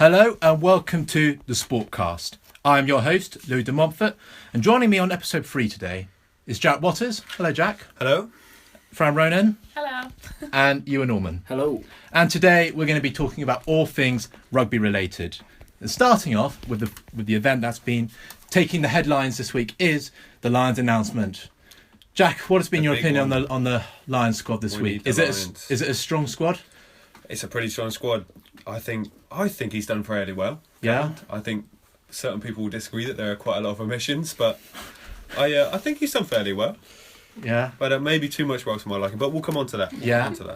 Hello and welcome to the Sportcast. I'm your host, Louis de Montfort, and joining me on episode 3 today is Jack Waters. Hello, Jack. Hello. Fran Ronan. Hello. And Ewan Allman. Hello. And today we're going to be talking about all things rugby related. And starting off with the event that's been taking the headlines this week is the Lions announcement. Jack, what has been your opinion on the Lions squad this week? Is it a strong squad? It's a pretty strong squad. I think he's done fairly well. Yeah. I think certain people will disagree that there are quite a lot of omissions, but I think he's done fairly well. Yeah. But maybe too much well for my liking. But we'll come on to that.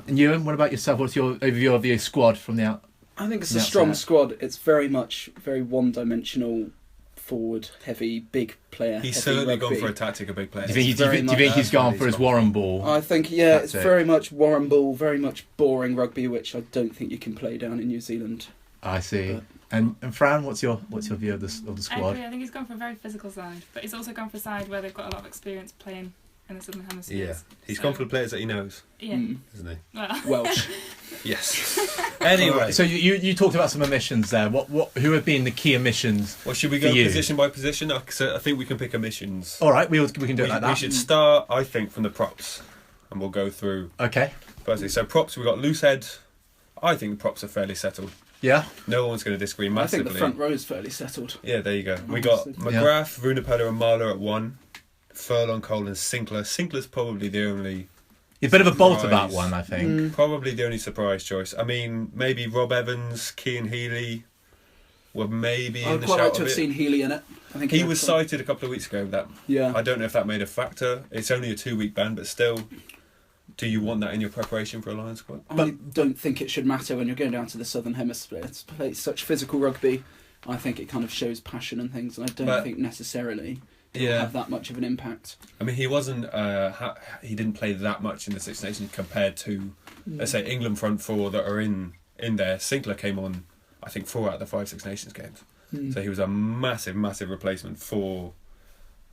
And Ewan, what about yourself? What's your overview of the squad from the out? I think it's a strong squad. It's very one-dimensional, forward-heavy, big player. He's certainly gone for a tactic of big players. Do you think he's gone for his Warren ball? I think, it's very much Warren ball, very much boring rugby, which I don't think you can play down in New Zealand. I see. And Fran, what's your view of the squad? I agree. I think he's gone for a very physical side, but he's also gone for a side where they've got a lot of experience playing in the Southern Hemisphere. Yeah, he's gone for the players that he knows. Yeah, isn't he? Well. Welsh. Yes. Anyway, so you talked about some omissions there. Who have been the key omissions? Well, should we go position by position? I think we can pick omissions. All right, we can do it like that. We should start, I think, from the props, and we'll go through. Okay. Firstly, so props, we've got loose head. I think the props are fairly settled. Yeah. No one's going to disagree massively. I think the front row is fairly settled. Yeah, there you go. We got McGrath, Vunipola and Marler at 1. Furlong, Cole and Sinclair. Sinclair's probably the only... He's a bit of a bolt about one, I think. Probably the only surprise choice. I mean, maybe Rob Evans, Cian Healy were maybe in the shout. I'd quite like to have seen Healy in it. I think he was cited a couple of weeks ago. I don't know if that made a factor. It's only a 2-week ban, but still... Do you want that in your preparation for a Lions squad? I don't think it should matter when you're going down to the Southern Hemisphere. It's played such physical rugby. I think it kind of shows passion and things, and I don't think necessarily it will have that much of an impact. I mean, he wasn't. He didn't play that much in the Six Nations compared to, let's say, England front four that are in there. Sinclair came on, I think, 4 out of the 5 Six Nations games. So he was a massive, massive replacement for,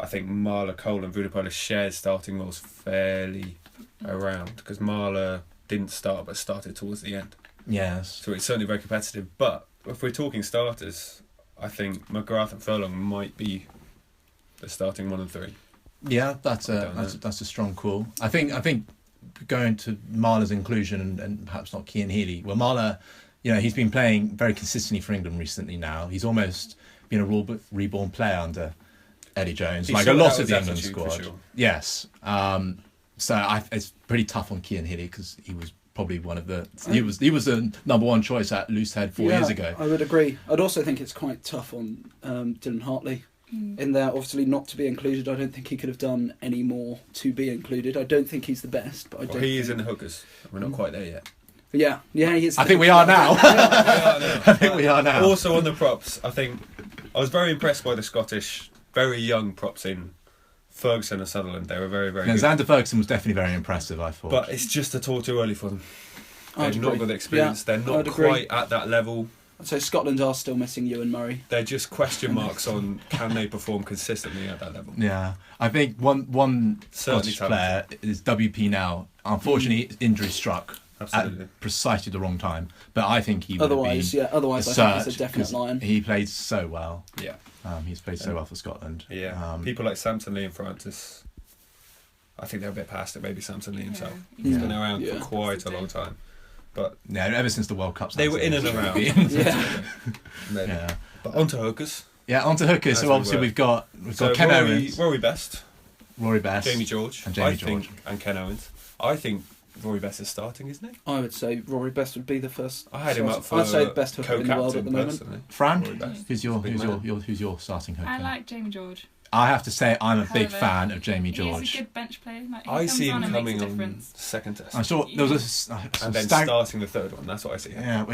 I think, Marler, Cole and Vunipola shared starting roles fairly around, because Marler didn't start but started towards the end. Yes. So it's certainly very competitive. But if we're talking starters, I think McGrath and Furlong might be the starting 1 and 3. Yeah, that's a strong call. I think going to Marler's inclusion and perhaps not Cian Healy. Well, Marler, he's been playing very consistently for England recently now. He's almost been a reborn player under Eddie Jones, like a lot of the England squad. Sure. Yes. So it's pretty tough on Cian Healy because he was probably one of the... He was the number 1 choice at loose head 4 years ago. I would agree. I'd also think it's quite tough on Dylan Hartley. In there, obviously not to be included. I don't think he could have done any more to be included. I don't think he's the best, but he is in the hookers. We're not quite there yet. But yeah, he is. I think we are now. I think we are now. Also on the props, I was very impressed by the Scottish, very young props in Ferguson and Sutherland. They were very, very good. Xander Ferguson was definitely very impressive, I thought. But it's just a tour too early for them. They've not got the experience. They're not quite at that level. So Scotland are still missing Ewan Murray. They're just question marks on can they perform consistently at that level. Yeah, I think one Scottish player is WP now. Unfortunately, injury struck at precisely the wrong time. But I think he otherwise I think he's a definite Lion. He played so well. Yeah, he's played so well for Scotland. Yeah, people like Samson Lee and Francis. I think they're a bit past it. Maybe Samson Lee himself. Yeah. He's been around for quite a long time. But ever since the World Cup, they were in and around. Yeah. But onto hookers. Yeah, onto hookers. So obviously we've got Ken Owens, Rory Best, Jamie George, and Ken Owens. I think Rory Best is starting, isn't he? I would say Rory Best would be the first. I had him up for. I'd say the best hooker in the world at the moment. Personally. Fran, who's your starting hooker? I like Jamie George. I have to say I'm a big fan of Jamie George. He's a good bench player. I see him coming on second test. I saw there was and then starting the third one. That's what I see. Yeah,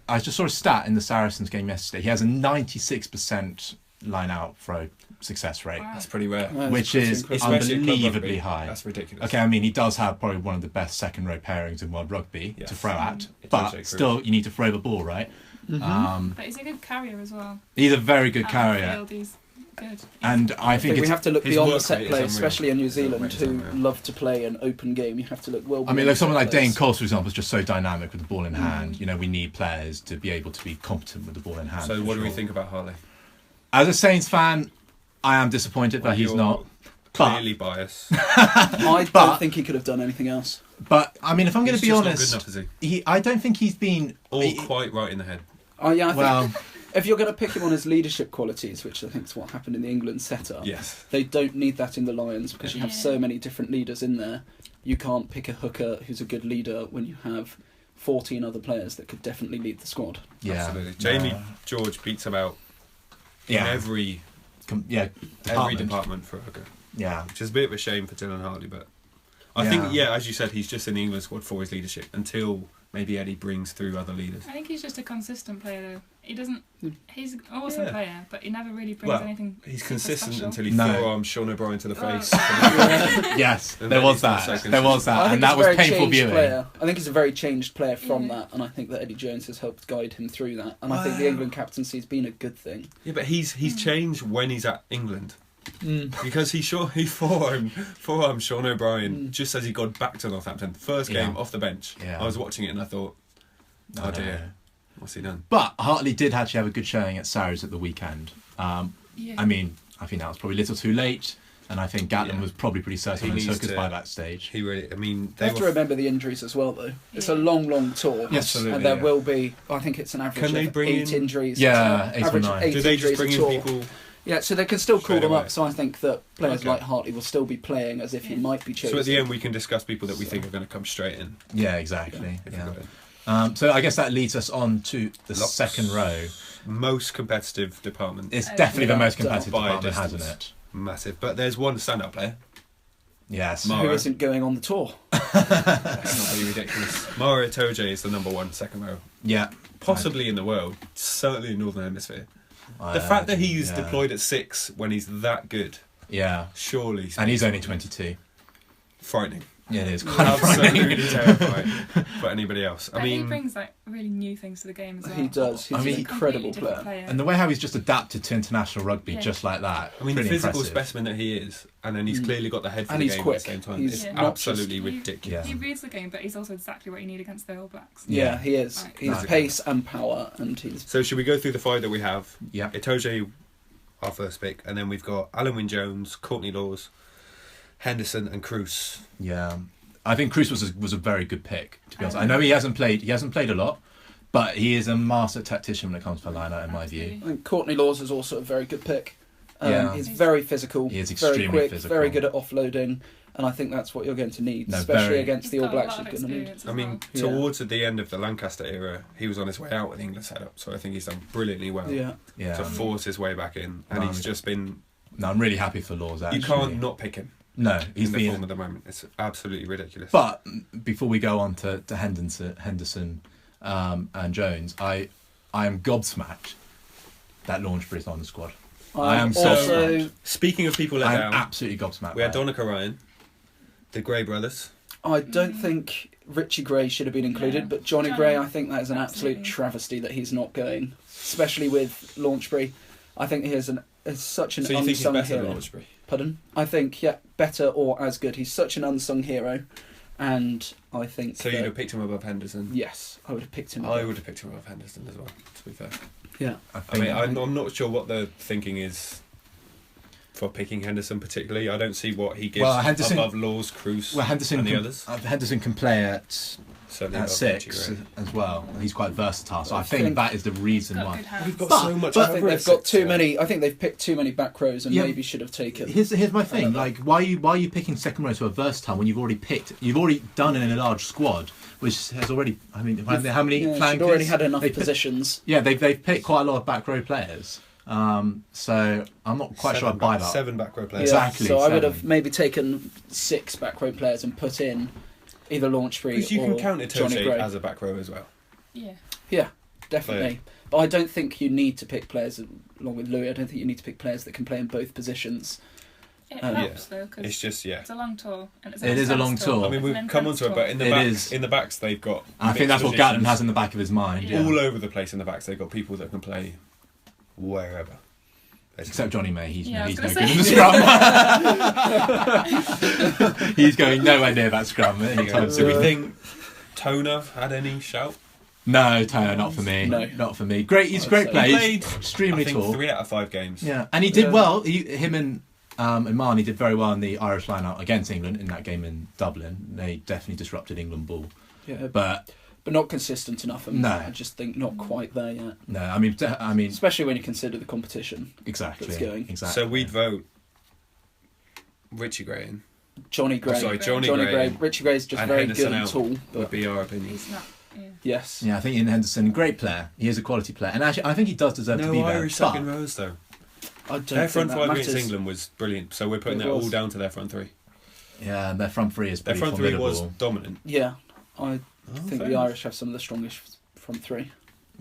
I just saw a stat in the Saracens game yesterday. He has a 96% line-out throw success rate. Wow. That's pretty rare. Which is unbelievably high. That's ridiculous. Okay, I mean, he does have probably one of the best second-row pairings in world rugby to throw at, but still, you need to throw the ball, right? But he's a good carrier as well. He's a very good carrier. good. And I think we have to look his beyond the work set rate is play, unreal. especially in New His work Zealand, rate is who unreal. love to play an open game. You have to look well I mean, beyond like someone set like Dane plays. Coles, for example, is just so dynamic with the ball in hand. You know, we need players to be able to be competent with the ball in hand. So for what do we sure. think about Harley? As a Saints fan, I am disappointed that he's You're not. Clearly biased. I But- don't think he could have done anything else. But I mean, if I'm going He's to be just honest, not good enough, is he? I don't think he's been. All he- quite right in the head. Oh yeah, I think well, if you're going to pick him on his leadership qualities, which I think is what happened in the England setup, Yes. they don't need that in the Lions because you have so many different leaders in there. You can't pick a hooker who's a good leader when you have 14 other players that could definitely lead the squad. yeah, Absolutely. Jamie George beats him out in yeah, every department for a hooker. Yeah, Which is a bit of a shame for Dylan Hartley, but I Yeah. think, as you said, he's just in the England squad for his leadership until maybe Eddie brings through other leaders. I think he's just a consistent player, though. He doesn't. He's an awesome Yeah. player, but he never really brings Well, anything. He's super consistent special. until he No. forearms Sean O'Brien to the Oh. face. yes, And there then was he's not that. so There was I that, think and he's that a was very painful changed viewing. player. I think he's a very changed player from Yeah. that, and I think that Eddie Jones has helped guide him through that. And I think the England captaincy has been a good thing. Yeah, but he's changed when he's at England. Because he forearmed Sean O'Brien just as he got back to Northampton. First game Yeah. off the bench. Yeah. I was watching it and I thought, oh I dear, know. what's he done? But Hartley did actually have a good showing at Sarries at the weekend. Yeah. I mean, I think that was probably a little too late, and I think Gatlin Yeah. was probably pretty certain He on his needs hookers to- by that stage. He really, I mean, You they have to were. remember the injuries as well, though. It's a Yeah. long tour. Yes. Absolutely, And there yeah. will be, I think it's an average Can they of bring 8 in- injuries. Yeah, 8 or average 9. 8 Do they just injuries bring a in tour. people? Yeah, so they can still call Straight them away. up. So I think that players Okay. like Hartley will still be playing as if he Yeah. might be chosen. So at the end, we can discuss people that we think are going to come straight in. Yeah, exactly. If we Yeah. got it. So I guess that leads us on to the Lots. second row. Most competitive department. It's definitely the most competitive By a department, distance. hasn't it? Massive. But there's one standout player. Yes. Mar- Who isn't going on the tour? Let's not be ridiculous. Mara Itoje is the number one second row. Yeah. Possibly in the world. Certainly in Northern Hemisphere. The fact that he's deployed at 6 when he's that good, Yeah. surely. And he's only 22. Frightening. Yeah, it is kind of Absolutely terrifying for anybody else. I But he mean, brings like really new things to the game as well. He does. He's I mean, an incredible Completely different player. And the way how he's just adapted to international rugby Yeah. just like that. the pretty physical impressive. specimen that he is, and then he's clearly got the head for And the he's game quick. at the same time. He's It's not absolutely just- ridiculous. He reads the game, but he's also exactly what you need against the All Blacks. Yeah, he is. Right. He's No. pace and power, and he's So should we go through the 5 that we have? Yeah. Itoje, our first pick, and then we've got Alan Wynne-Jones, Courtney Laws, Henderson, and Cruz. Yeah. I think Cruz was a very good pick, to be honest. I know he hasn't played a lot, but he is a master tactician when it comes to line-out, in my view. Absolutely. I think Courtney Laws is also a very good pick. Yeah. He's very physical, He is very extremely quick, physical. very good at offloading, and I think that's what you're going to need, No, especially very- against He's the All got a Blacks. lot You're of going to need. experience as I mean, well. towards the end of the Lancaster era, he was on his way out with the England setup, so I think he's done brilliantly well Yeah, Yeah. to force his way back in, and No. he's just been. No, I'm really happy for Laws, actually. You can't not pick him No, he's in the form been... at the moment. It's absolutely ridiculous. But before we go on to Henderson and Jones, I am gobsmacked that Launchbury's on the squad. I am so also. gobsmacked. Speaking of people let I'm down, absolutely gobsmacked. we had by it. Donica Ryan, the Gray brothers. I don't think Richie Gray should have been included, No. but Johnny Johnny, Gray, I think that is an absolutely. absolute travesty that he's not going, especially with Launchbury. I think he is such an So you think he's unsung better hero. than Launchbury? Pardon? I think, yeah, better or as good. He's such an unsung hero, and I think. So you'd that- have picked him above Henderson? Yes, I would have picked him. I would have picked him above Henderson as well, to be fair. Yeah. I mean, I'm not sure what the thinking is for picking Henderson particularly. I don't see what he gives Well, Henderson- above Laws, Cruz, Well, Henderson and the can, others. Henderson can play at Certainly at above 6 Richie Gray. as well. He's quite versatile, so I I think think- that is the reason Got why. good hands. We've got But- so much. but I think they've got too many. I think they've picked too many back rows and Yeah. maybe should have taken. Here's my thing. Like, why are you picking second row to a versatile when you've already done it in a large squad, which has already. I mean, how many Yeah, flankers? she'd already had enough They put- positions. Yeah, they've picked quite a lot of back row players. So I'm not quite sure I buy that. 7 back row Yeah, players. Exactly, So I would 7. have maybe taken 6 back row players and put in either Launchbury Because you or can count Johnny Itoje Gray. as a back row as well. Yeah. Yeah, definitely. But I don't think you need to pick players along with Louis. I don't think you need to pick players that can play in both positions. It Yeah. helps though It's because just it's a long tour and it's It is a long tour. I mean, we've come onto it, but in the It backs, is. in the backs they've got. I think that's what mixed Gatlin positions. has in the back of his mind. Yeah. All over the place in the backs, they've got people that can play wherever. Except Johnny May, he's Yeah, I was no good gonna in the scrum. He's going nowhere near that scrum anytime So we soon. think Toner had any shout? No, Taylor, not for me. No. Not for me. Great, he's a great say. player. He He's played, extremely I think, tall. 3 out of 5 games. Yeah, and he did Yeah. well. Him and Marnie did very well in the Irish line-out against England in that game in Dublin. They definitely disrupted England ball. Yeah, But not consistent enough. And No. I just think not quite there yet. no, I mean, Especially when you consider the competition. exactly. That's going. Exactly. So we'd vote Richie Gray in. Johnny Gray. Johnny Gray Richie Gray's just and very Henderson good and out tall. would But be our opinion. He's not. Yeah. yes. Yeah, I think Ian Henderson, great player. He is a quality player, and actually, I think he does deserve to No be there. Irish but- second rows though. I don't Their think front that 5 matters. against England was brilliant. So we're putting It that all was. down to their front 3. Yeah, their front three is Their pretty front 3 formidable. was dominant. Yeah, I think fair the enough. Irish have some of the strongest front 3.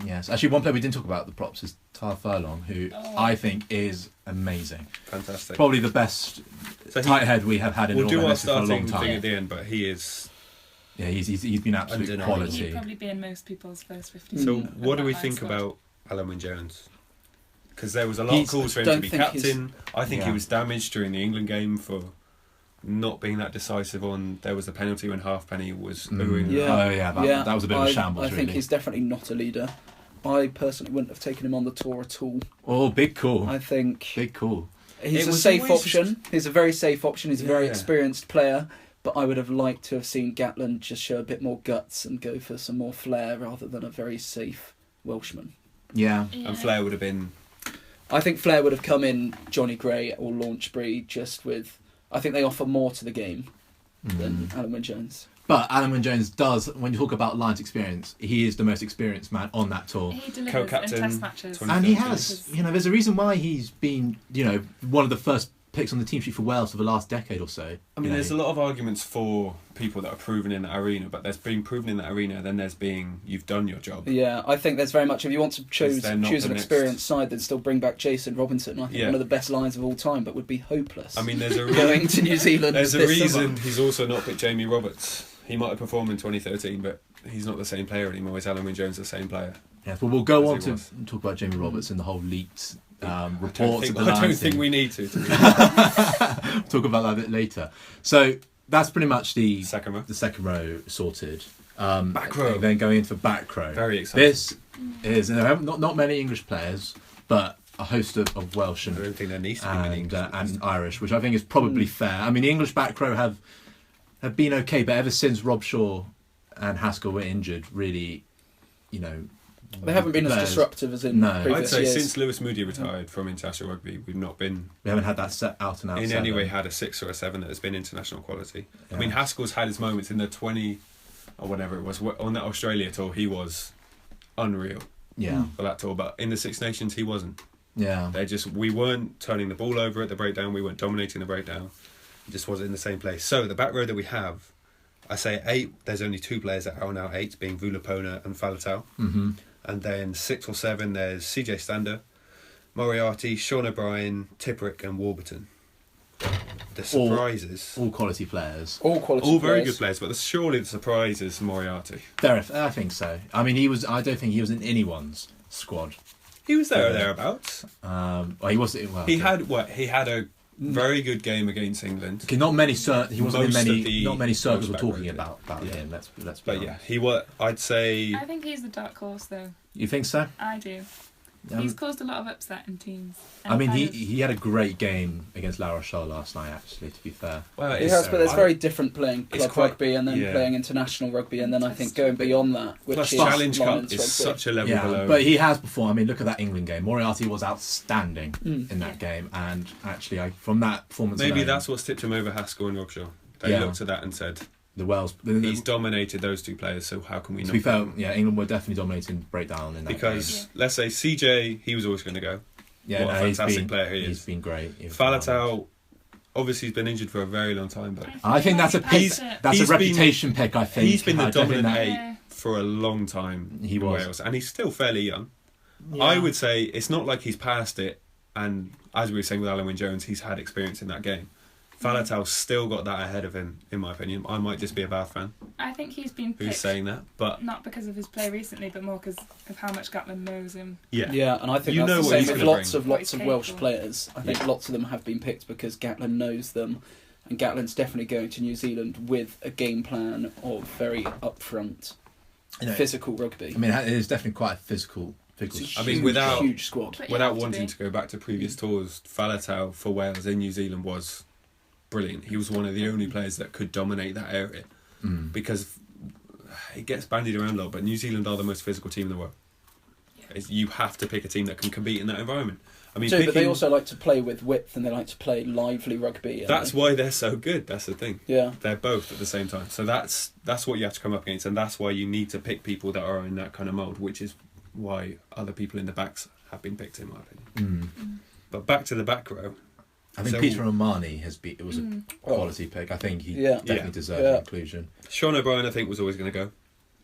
Yes, actually, one player we didn't talk about the props is Tar Furlong, who I think is amazing. Fantastic. Probably the best So he- tight head we have had in We'll Northern do our Hemisphere for a long starting thing time. at the end, but he is. Yeah, he's been absolute Undeniable. quality. He'd probably be in most people's first 50. So Mm. what do we That think squad. about Allman Jones? Because there was a lot of He's- calls for him don't to be think he's- captain. I think he Yeah. was damaged during the England game for not being that decisive on. There was a penalty when Halfpenny was oohing. Yeah. Oh yeah, that was a bit of a shambles. I think really. he's definitely not a leader. I personally wouldn't have taken him on the tour at all. Oh, big call. I think Big call. he's It a was safe always option. He's a very safe option. He's a very Yeah. experienced player. But I would have liked to have seen Gatland just show a bit more guts and go for some more flair rather than a very safe Welshman. Yeah. Yeah. And Flair would have been. I think Flair would have come in Johnny Gray or Launchbury just with... I think they offer more to the game than Allman Jones. But Allman Jones does, when you talk about Lions experience, he is the most experienced man on that tour. He delivers Co-captain, in test matches. 20 And he 2013. has, there's a reason why he's been, one of the first picks on the team sheet for Wales for the last decade or so. I mean, there's a lot of arguments for people that are proven in that arena, but there's been proven in that arena, then there's being, you've done your job. Yeah, I think there's very much, if you want to choose they're not an the next- experienced side, then still bring back Jason Robinson. I think Yeah. one of the best lines of all time, but would be hopeless. I mean, there's a going to New Zealand. There's a this reason summer. he's also not picked Jamie Roberts. He might have performed in 2013, but he's not the same player anymore. Is Allman Jones the same player? Yes, well, we'll go As on he to was. talk about Jamie Roberts and the whole leaked I reports of the don't Lions think thing. we need to. Talk about that a bit later. So that's pretty much the Second row. row sorted. Back row. Then going into back row. Very exciting. This is not many English players, but a host of Welsh I and don't think there needs to be many English players. and Irish, which I think is probably fair. I mean, the English back row have been okay, but ever since Rob Shaw and Haskell were injured, really, They haven't been as players- disruptive as in No. I'd previous say years. since Lewis Moody retired from international rugby, we've not been We haven't had that set out and out. in any seven. way had a 6 or a 7 that has been international quality. Yeah. I mean, Haskell's had his moments in the 20 or whatever it was on that Australia tour. He was unreal Yeah, for that tour, but in the Six Nations he wasn't. yeah. We weren't turning the ball over at the breakdown. We weren't dominating the breakdown. It just wasn't in the same place. So the back row that we have, I say 8. There's only 2 players that are now 8, being Vulapona and Faletau. Mm-hmm. And then 6 or 7, there's CJ Stander, Moriarty, Sean O'Brien, Tipperick and Warburton. The surprises. All quality players. All quality All very players. good players, but surely the surprise is Moriarty. I think so. I mean, I don't think he was in anyone's squad. He was there or thereabouts. Well, he was. Well, He had a very good game against England. Okay, not many. He wasn't in Most many. of the Not many circles were back talking row, about yeah. him. Let's be But yeah, honest. he was. I'd say I think he's the dark horse, though. You think so? I do. Um, He's caused a lot of upset in teams. I mean, kind of- he had a great game against La Rochelle last night. Actually, to be fair. well, He has, but there's very different playing It's club quite- rugby and then yeah. playing international rugby, and then I think going beyond that, which Plus is Challenge Cup Lions is rugby. such a level Yeah, below. but he has performed. I mean, look at that England game. Moriarty was outstanding in that Yeah. game, and actually, from that performance, Maybe alone, that's what's tipped him over Haskell and Robshaw. They Yeah. looked at that and said, the Welsh. he's dominated those 2 players, so how can we To not? be fair, yeah, England were definitely dominating breakdown in that Because game. let's say CJ, he was always going to go. Yeah, what a he's fantastic been, player he He's is. been great. Faletau, obviously he's been injured for a very long time, but I think that's a He's- that's a he's been- reputation pick. I think he's been the I don't think dominant that- 8 Yeah. for a long time He in was. Wales, and he's still fairly young. Yeah. I would say it's not like he's past it, and as we were saying with Allman Jones, he's had experience in that game. Faletau's still got that ahead of him, in my opinion. I might just be a bad fan I think he's been picked who's saying that, but not because of his play recently, but more because of how much Gatland knows him. yeah. And I think You that's know the what same he's with gonna lots bring. of Welsh capable. players. I think lots of them have been picked because Gatland knows them, and Gatland's definitely going to New Zealand with a game plan of very upfront, physical rugby. I mean, it is definitely quite a physical. I mean, without huge squad. But you without have to wanting be. to go back to previous tours, Faletau for Wales in New Zealand was brilliant. He was one of the only players that could dominate that area because it gets bandied around a lot, but New Zealand are the most physical team in the world. You have to pick a team that can compete in that environment. I mean, But they also like to play with width and they like to play lively rugby. That's why they're so good. That's the thing. Yeah. They're both at the same time. So that's what you have to come up against, and that's why you need to pick people that are in that kind of mould, which is why other people in the backs have been picked, in my opinion. But back to the back row. I think Peter O'Mahony it was a quality pick. I think he definitely deserved inclusion. Sean O'Brien, I think, was always going to go.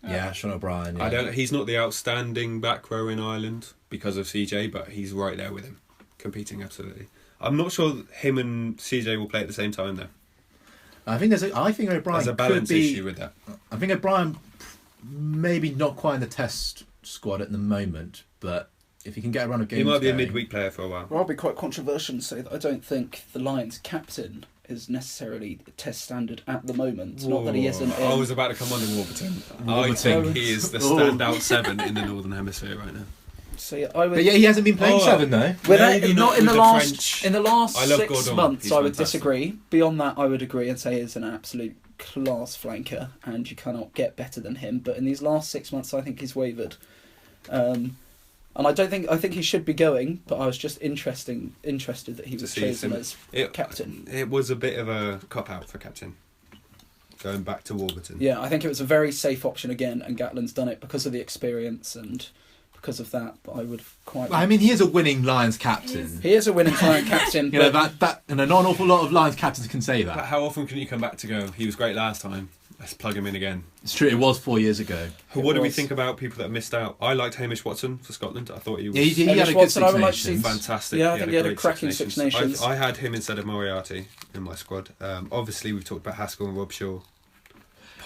Yeah, Sean O'Brien. Yeah. He's not the outstanding back row in Ireland because of CJ, but he's right there with him, competing absolutely. I'm not sure him and CJ will play at the same time though. I think O'Brien There's a balance could be, issue with that. I think O'Brien maybe not quite in the test squad at the moment, but if he can get a run of games, He might be a going- midweek player for a while. Well, I'll be quite controversial and say that I don't think the Lions captain is necessarily test standard at the moment. Not that he isn't. I was about to come on to Warburton. I Warburton. think he is the standout 7 in the Northern Hemisphere right now. So yeah, I would. But yeah, he hasn't been playing 7 though. Maybe Not in with the the last French. in the last I love 6 Gordon. months. He's I would fantastic. disagree. Beyond that, I would agree and say he's an absolute class flanker, and you cannot get better than him. But in these last 6 months, I think he's wavered. And I think he should be going, but I was just interested that he was chosen as captain. It was a bit of a cop out for captain. Going back to Warburton. Yeah, I think it was a very safe option again, and Gatland's done it because of the experience and because of that. But I would quite. I mean, he is a winning Lions captain. He is a winning client captain. You know that, and not an awful lot of Lions captains can say But that. how often can you come back to go? He was great last time. Let's plug him in again. It's true. It was 4 years ago. What do we think about people that have missed out? I liked Hamish Watson for Scotland. I thought he was Yeah, he had a good Watson, I Six would like to see- Nations. fantastic. Yeah, I think he had a great cracking Six Nations. I had him instead of Moriarty in my squad. Obviously, we've talked about Haskell and Robshaw.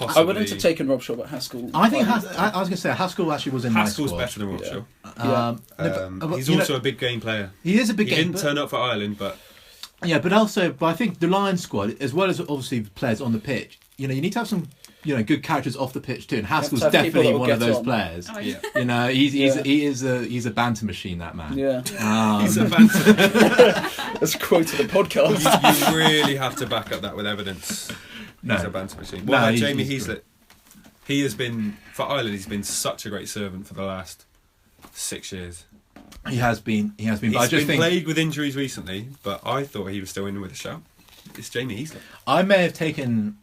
I wouldn't have taken Robshaw, but Haskell. I think I was going to say Haskell actually was in Haskell's my squad. better than Robshaw. He's also a big game player. He is a big He game. didn't turn up for Ireland, but But I think the Lions squad, as well as obviously players on the pitch, you need to have some, good characters off the pitch too. And Haskell's have people definitely that will one of get those on. players. Oh, yeah. He's a banter machine. That man. Yeah, he's a fantastic. that's a quote of the podcast. You really have to back up that with evidence. No. He's a banter machine. No, What about he's Jamie great. Heaslett? He has been, for Ireland, he's been such a great servant for the last 6 years. He has been. But He's I just been think plagued with injuries recently, but I thought he was still in with a shout. It's Jamie Heaslett. I may have taken.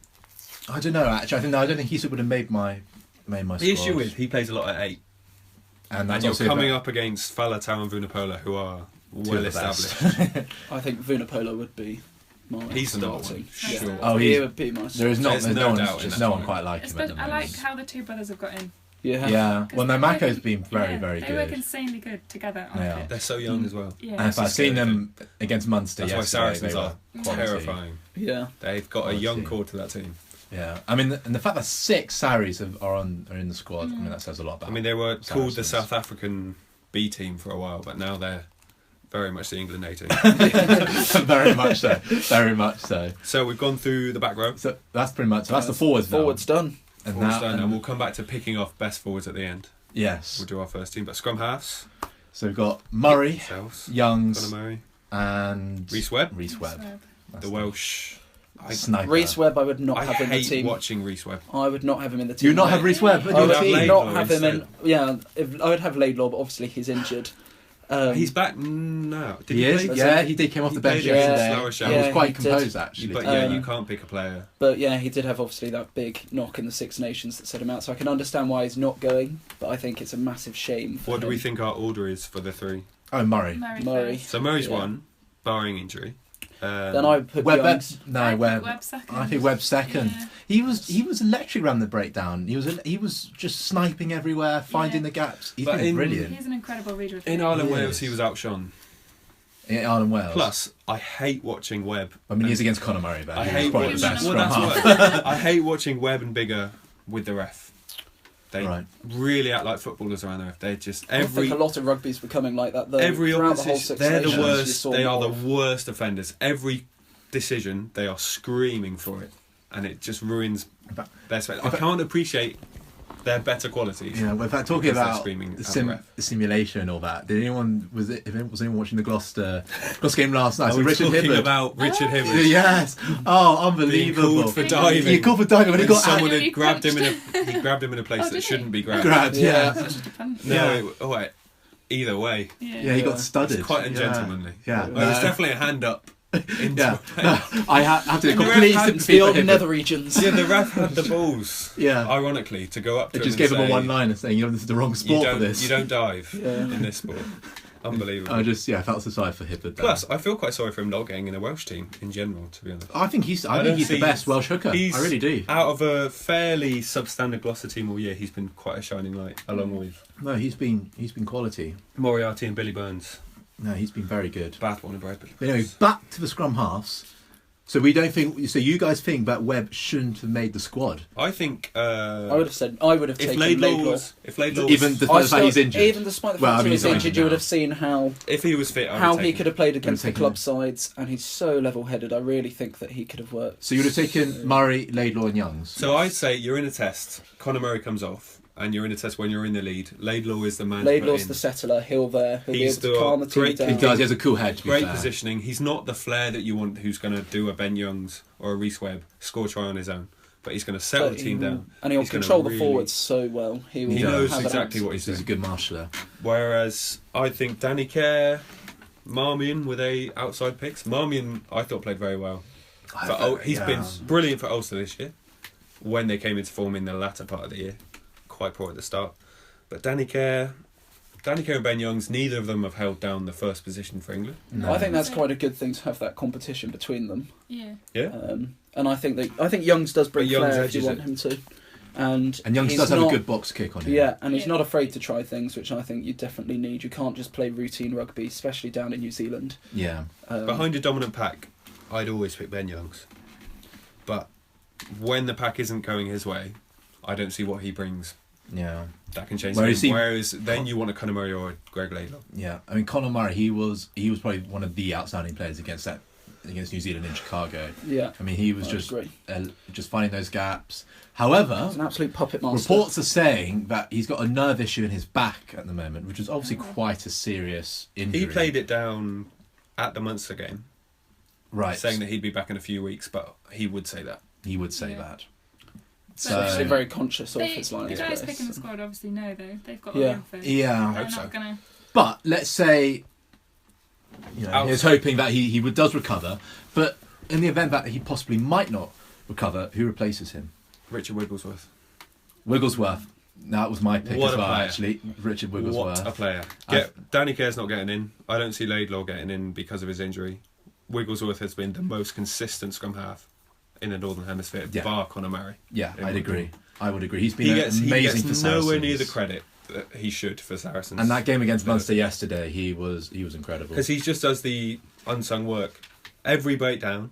I don't know. Actually, I don't think he would have made my squad. The issue is he plays a lot at 8. and that's You're also coming up against Faletau and Vunipola, who are Two well of the best. established. I think Vunipola would be my He's the number starting. one, sure. Yeah. Oh, he would be my. There is not. There's There's no no doubt one. in Just that no one point. quite like him at the I moment. like how the two brothers have got in. Yeah. Well, no, Mako's been very, very They work good. insanely good together on They the are. pitch. They're so young as well. Yeah. And if I've seen them against Munster That's why yesterday, Saracens they are were quality. terrifying. Yeah. They've got a Quality. young core to that team. Yeah, I mean, and the fact that 6 Saris are in the squad, I mean, that says a lot about. I mean, they were called the Saracens. South African B team for a while, but now they're very much the England A team. Very much so. Very much so. So we've gone through the back row. So that's pretty much. So that's the forwards now. Forwards done. And Forwards now, done, and we'll come back to picking off best forwards at the end. yes. We'll do our first team, but scrum halves. So we've got Murray, Selves, Youngs, Conor Murray, and Reece Webb, Reece Webb. That's the Welsh. sniper. Reece Webb, I would not I have in the hate team. watching Reece Webb. I would not have him in the team. You would not have Reece Webb in I your would team. Laidlaw not have him in. instead. Yeah, I would have Laidlaw, but obviously he's injured. He's back now. Did He he is. play? Yeah, he did came off He the bench played against yesterday. La Rochelle. He was Yeah, quite he did. composed actually. But Yeah. you can't pick a player. But yeah, he did have obviously that big knock in the Six Nations that set him out. So I can understand why he's not going, but I think it's a massive shame. For What do we him. think our order is for the 3? Oh, Murray. Murray. So Murray's Yeah. 1, barring injury. Then I would put Webb. Youngs. Webb second. I think Webb's second. Yeah. He was electric around the breakdown. He was just sniping everywhere, finding Yeah. the gaps. He's But been in- brilliant. He's an incredible reader. In Ireland, He Wales, is. he was outshone. in Ireland, Wales. Plus, I hate watching Webb. I mean, he's against Conor Murray, but I he's hate probably the best watching- scrum well, half. I hate watching Webb and Bigger with the ref. They Right. really act like footballers around the ref. They just I think a lot of rugby's becoming like that though. every Throughout the whole opposition, Six they're the Nations, you worst. saw They are more the of- worst offenders. Every decision, they are screaming for it, and it just ruins But- their spec. I can't appreciate their better qualities. Yeah, well, in fact, talking because they're about screaming the, at the ref. the simulation and all that, did anyone was anyone watching the Gloucester game last night? Are So we Richard talking Hibbard. about Richard Hibbard Yes. Oh, unbelievable. being called for diving? He called for diving when he got someone out. had grabbed him in a place Oh, that did he? shouldn't be grabbed. grabbed. Yeah. Such a defender. No, Yeah. wait. Either way, Yeah, he got studded. it's quite Yeah. ungentlemanly. Yeah. Well, there's definitely a hand up. Into Yeah. No, I have to And the ref complete had sympathy the for old Hibbard. nether regions. Yeah, the ref had the balls. Yeah. Ironically, to go up to They him just and gave him a say, one-liner saying, this is the wrong You sport for don't, this. you don't dive Yeah. in this sport. Unbelievable. I felt so sorry for Hibbard. Plus, I feel quite sorry for him not getting in a Welsh team in general, to be honest. I think he's I don't the see- best Welsh hooker. he's- I really do. Out of a fairly substandard Gloucester team all year, he's been quite a shining light, along with No, he's been quality. Moriarty and Billy Burns. No, he's been very good. Bathborn and Brad Billy But anyway, back to the scrum halves. So we don't think. So you guys think that Webb shouldn't have made the squad, I think I would have if taken Laidlaw Laidlaw. was, even despite the fact he's injured. Even despite the Well, fact I mean, he was he's not injured, injured you would now. have seen how if he was fit, I would how take he him. could have played against the taken club him. sides, and he's so level-headed. I really think that he could have worked. So you would have taken Murray, Laidlaw, and Youngs. So I'd say you're in a test. Conor Murray comes off, and you're in a test when you're in the lead. Laidlaw is the man. to put Laidlaw's in. the settler. He'll be He's able to calm the the team great- down. He does. He has a cool head. To be Great fair. positioning. He's not the flair that you want who's going to do a Ben Youngs or a Reece Webb, score try on his own. But he's going to settle But the team down. and he'll He's gonna control the really- forwards so well. He He will knows have an exactly answer. what he's He's a doing. good marshaller. Whereas I think Danny Kerr, Marmion were they outside picks. Marmion I thought played very well. He's been brilliant for Ulster this year. When they came into form in the latter part of the year, quite poor at the start. But Danny Kerr and Ben Youngs, neither of them have held down the first position for England. No. I think that's quite a good thing to have that competition between them. Yeah. Yeah. And I think Youngs does bring But Youngs flair if you edges want it. him to. And Youngs he's does have not- a good box kick on him. Yeah, and he's Yeah. not afraid to try things, which I think you definitely need. You can't just play routine rugby, especially down in New Zealand. Yeah. Behind a dominant pack, I'd always pick Ben Youngs. But when the pack isn't going his way, I don't see what he brings. Yeah. That can change. Whereas the game. Whereas then you want a Conor Murray or a Greg Laidlaw. Yeah. I mean, Conor Murray, he was probably one of the outstanding players against New Zealand in Chicago. Yeah, I mean, he was I just agree. just finding those gaps. However, He's an absolute puppet master. reports are saying that he's got a nerve issue in his back at the moment, which is obviously quite a serious injury. He played it down at the Munster game, right, saying that he'd be back in a few weeks, but he would say that. he would say Yeah. that. He's obviously very conscious of his line The of guys play. picking the squad obviously know though. They've got Yeah. all the info. Yeah. I They're hope not so. gonna. But let's say, he's hoping that he does recover. But in the event that he possibly might not recover, who replaces him? Richard Wigglesworth. Wigglesworth. That was my pick What as a well, player. actually. Richard Wigglesworth. What a player. Danny Kerr's not getting in. I don't see Laidlaw getting in because of his injury. Wigglesworth has been the most consistent scrum half in the Northern Hemisphere, Yeah. bar Conor Murray. Yeah, It I'd would agree. be. I would agree. He's been He gets amazing for Saracens. nowhere near the credit that he should for Saracens. And that game against No. Munster yesterday, he was incredible. Because he just does the unsung work. Every breakdown,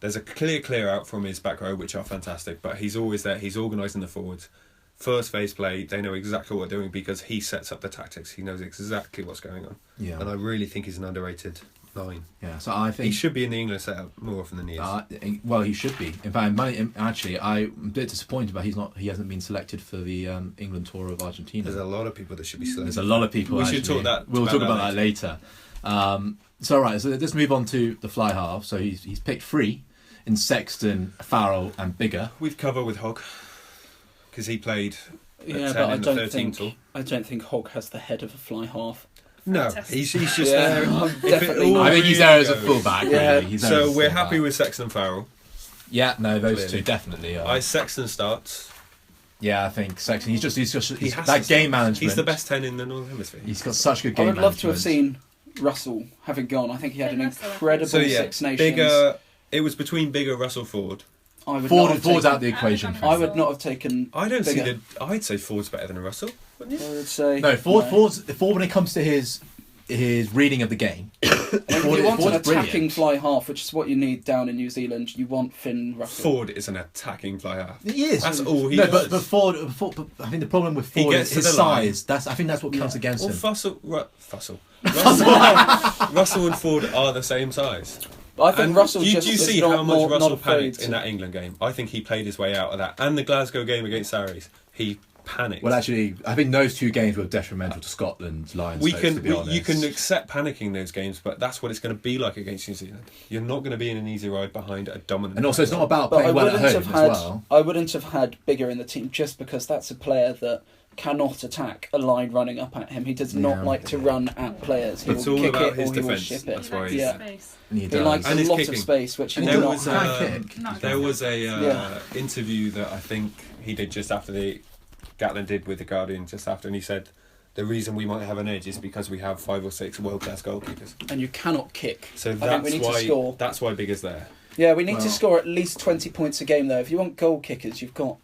there's a clear out from his back row, which are fantastic, but he's always there. He's organising the forwards. First phase play, they know exactly what they're doing because he sets up the tactics. He knows exactly what's going on. Yeah. And I really think he's an underrated line. Yeah, so I think He should be in the England setup more often than he is. well, he should be. In fact, actually, I'm a bit disappointed, but he hasn't been selected for the England tour of Argentina. There's a lot of people that should be selected. There's a lot of people. We should actually. talk We'll talk about that later. So right, so let's move on to the fly half. So he's picked three in Sexton, Farrell, and Bigger. We've covered with Hogg because he played. Yeah, 10 but in the 13 tour. I don't think Hogg has the head of a fly half. No, Fantastic. he's just Yeah, there. I'm If it definitely all not. I think he's really there as a goes- fullback. Yeah. Really. He's there as So a we're fullback. happy with Sexton and Farrell. Yeah, no, those Clearly. two definitely are. Sexton starts. Yeah, I think Sexton. He's He has that to game start. management. He's the best 10 in the Northern Hemisphere. He's got such good I game would love to have management. seen Russell having gone. I think he had an Yeah, Russell. incredible So yeah, Six Nations. Bigger. It was between Bigger, Russell, Ford. I would not Ford's have taken, out the equation. I I would not have taken. I don't Bigger. see the. I'd say Ford's better than Russell. Wouldn't I you? would say No, Ford when it comes to his his reading of the game. If you want an attacking brilliant. fly half, which is what you need down in New Zealand, you want Finn Russell. Ford is an attacking fly half. He is. That's all he no, does. but Ford, I think the problem with Ford is his size. I think that's what counts against him. Russell and Ford are the same size. I think Russell do you just see is not, how much not Russell afraid panicked in that England game? I think he played his way out of that. And the Glasgow game against Sarries, he panicked. Well, actually, I think those 2 games were detrimental to Scotland's Lions. You can accept panicking those games, but that's what it's going to be like against New Zealand. You're not going to be in an easy ride behind a dominant. And also, it's not about playing well at home as well. I wouldn't have had Bigger in the team just because that's a player that cannot attack a line running up at him. He does not like to run at players. He will kick it or he will ship it. That's why he likes a lot of space, which he there does not. There was a interview that I think he did just after Gatland did with the Guardian just after, and he said the reason we might have an edge is because we have 5 or 6 world-class goalkeepers, and you cannot kick. So that's why Bigger's there. Yeah, we need to score at least 20 points a game though. If you want goal kickers, you've got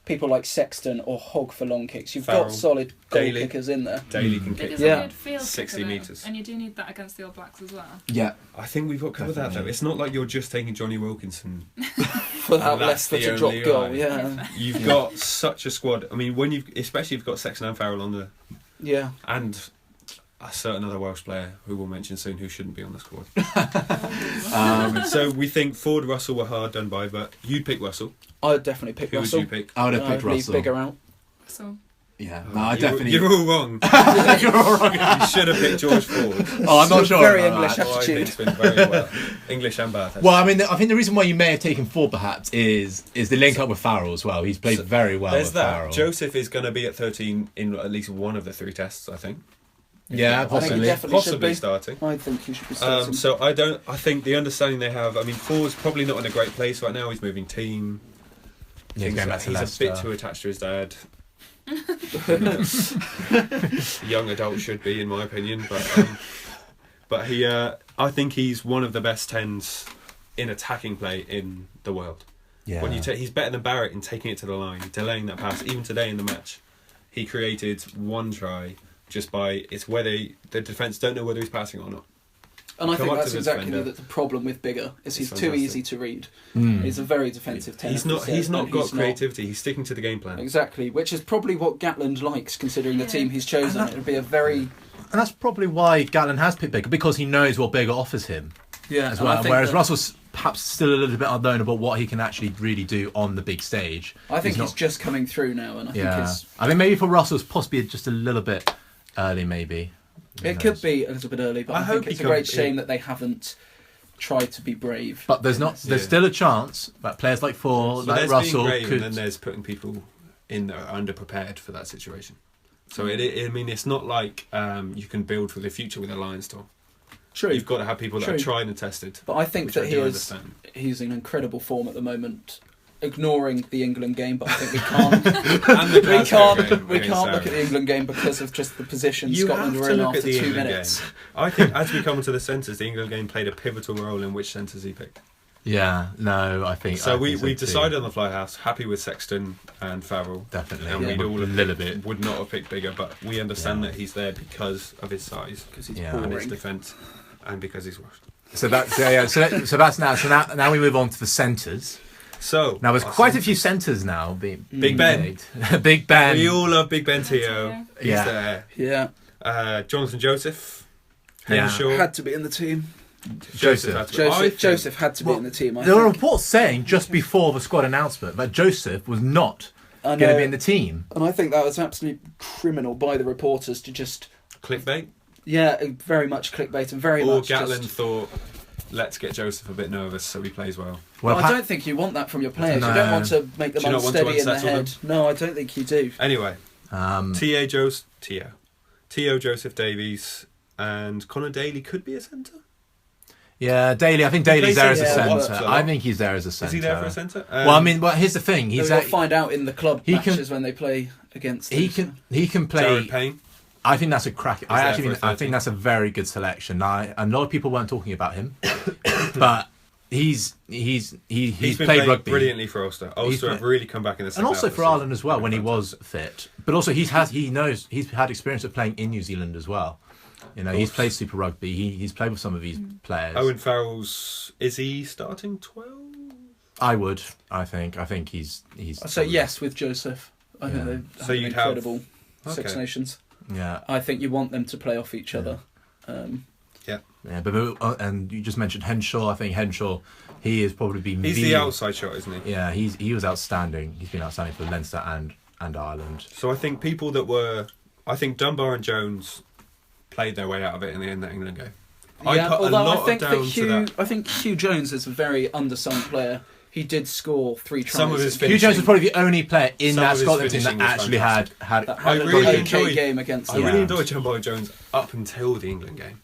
people like Sexton or Hogg for long kicks. You've got solid goal kickers in there. Daly can kick. It is a good field 60 metres. And you do need that against the All Blacks as well. Yeah. I think we've got covered that though. It's not like you're just taking Johnny Wilkinson for that left-footed drop goal. Yeah. You've got such a squad. I mean, especially if you've got Sexton and Farrell on the... Yeah. And a certain other Welsh player who we'll mention soon who shouldn't be on the squad. So we think Ford, Russell were hard done by, but you'd pick Russell. I would definitely pick Russell. Who would you pick? I would have picked Russell. Bigger out. So. Yeah, no, I definitely... You're all wrong. You're all wrong. You should have picked George Ford. Oh, I'm not sure. Very English attitude. I think it's been very well. English and bad. Well, I mean, I think the reason why you may have taken Ford perhaps is the link up with Farrell as well. He's played very well with Farrell. Joseph is going to be at 13 in at least one of the 3 tests, I think. Yeah, possibly. Possibly starting. I think he should be starting. So I think the understanding they have, I mean, Ford's probably not in a great place right now. He's moving team. Yeah, he's a bit too attached to his dad. Young adult should be, in my opinion, but he, I think he's one of the best 10s in attacking play in the world. Yeah. When he's better than Barrett in taking it to the line, delaying that pass. Even today in the match, he created 1 try just by whether the defence don't know whether he's passing or not. And I think that's exactly the problem with Bigger is he's too easy to read. He's a very defensive 10. He's not got creativity. He's sticking to the game plan. Exactly, which is probably what Gatland likes, considering the team he's chosen. It would be a very... And that's probably why Gatland has picked Bigger, because he knows what Bigger offers him. Yeah, as well. Whereas Russell's perhaps still a little bit unknown about what he can actually really do on the big stage. I think he's just coming through now, and I think maybe for Russell's possibly just a little bit early, maybe. It could be a little bit early, but I think it's a great shame that they haven't tried to be brave. But there's still a chance that players like Ford, like Russell, being brave, and then there's putting people in that are underprepared for that situation. So I mean, it's not like you can build for the future with a Lions tour. True. You've got to have people that are tried and tested. But I think that he's in incredible form at the moment. Ignoring the England game, but I think we can't. we can't look at the England game because of just the position Scotland were in after 2 minutes. I think as we come to the centres, the England game played a pivotal role in which centres he picked. Yeah, no, I think so. We decided on the fly house, happy with Sexton and Farrell, definitely, and we'd all would not have picked Bigger, but we understand that he's there because of his size, because he's and his defence, and because he's washed. So that's so that's now. So now we move on to the centres. So now there's quite a few centres now being Big Ben. Made. Big Ben. We all love Big Ben Teo. He's there. Yeah. Jonathan Joseph. Henshaw had to be in the team. Joseph had to be in the team. There were reports saying just before the squad announcement that Joseph was not going to be in the team, and I think that was absolutely criminal by the reporters to just clickbait. Yeah, very much clickbait, and very much. Or Gatland thought, let's get Joseph a bit nervous so he plays well. Well, I don't think you want that from your players. No. You don't want to make them unsteady in the head. No, I don't think you do. Anyway, Teo, Joseph Davies, and Connor Daly could be a centre. Yeah, Daly. I think Daly's there as a centre. I think he's there as a centre. Is he there for a centre? Well, I mean, here's the thing. We'll find out in the club matches when they play against. He can play. Jared Payne. I think that's a crack. I think that's a very good selection. A lot of people weren't talking about him, but he's been played rugby brilliantly for Ulster. Ulster have really come back in the second and also half for Ireland as well when he was fit. But also he's had experience of playing in New Zealand as well. You know, he's played Super Rugby. He's played with some of these players. Owen Farrell's, is he starting 12? I think he's. I'd say yes with Joseph. I think they have an incredible Six Nations. Yeah, I think you want them to play off each other. Yeah, but and you just mentioned Henshaw. I think Henshaw, he has probably been. He's the outside shot, isn't he? Yeah, he was outstanding. He's been outstanding for Leinster and Ireland. So I think I think Dunbar and Jones played their way out of it in that England game. Yeah, although I think Hugh Jones is a very undersung player. He did score 3 tries. Hugh Jones was probably the only player in that Scotland team that actually had I really enjoyed game against. I really enjoyed Dunbar Jones up until the England game.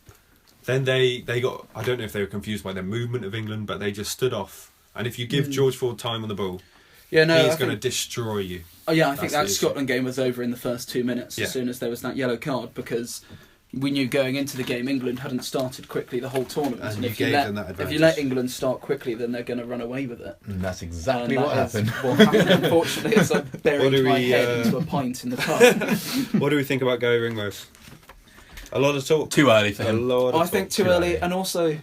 Then they got. I don't know if they were confused by the movement of England, but they just stood off. And if you give George Ford time on the ball, he's going to destroy you. Oh yeah, I think that Scotland game was over in the first 2 minutes as soon as there was that yellow card, because we knew going into the game England hadn't started quickly the whole tournament. And if you let England start quickly, then they're going to run away with it. And that's exactly what happened. What happened, unfortunately, is I buried my head into a pint in the pub. What do we think about Gary Ringrose? A lot of talk. Too early for him. I think too early, and also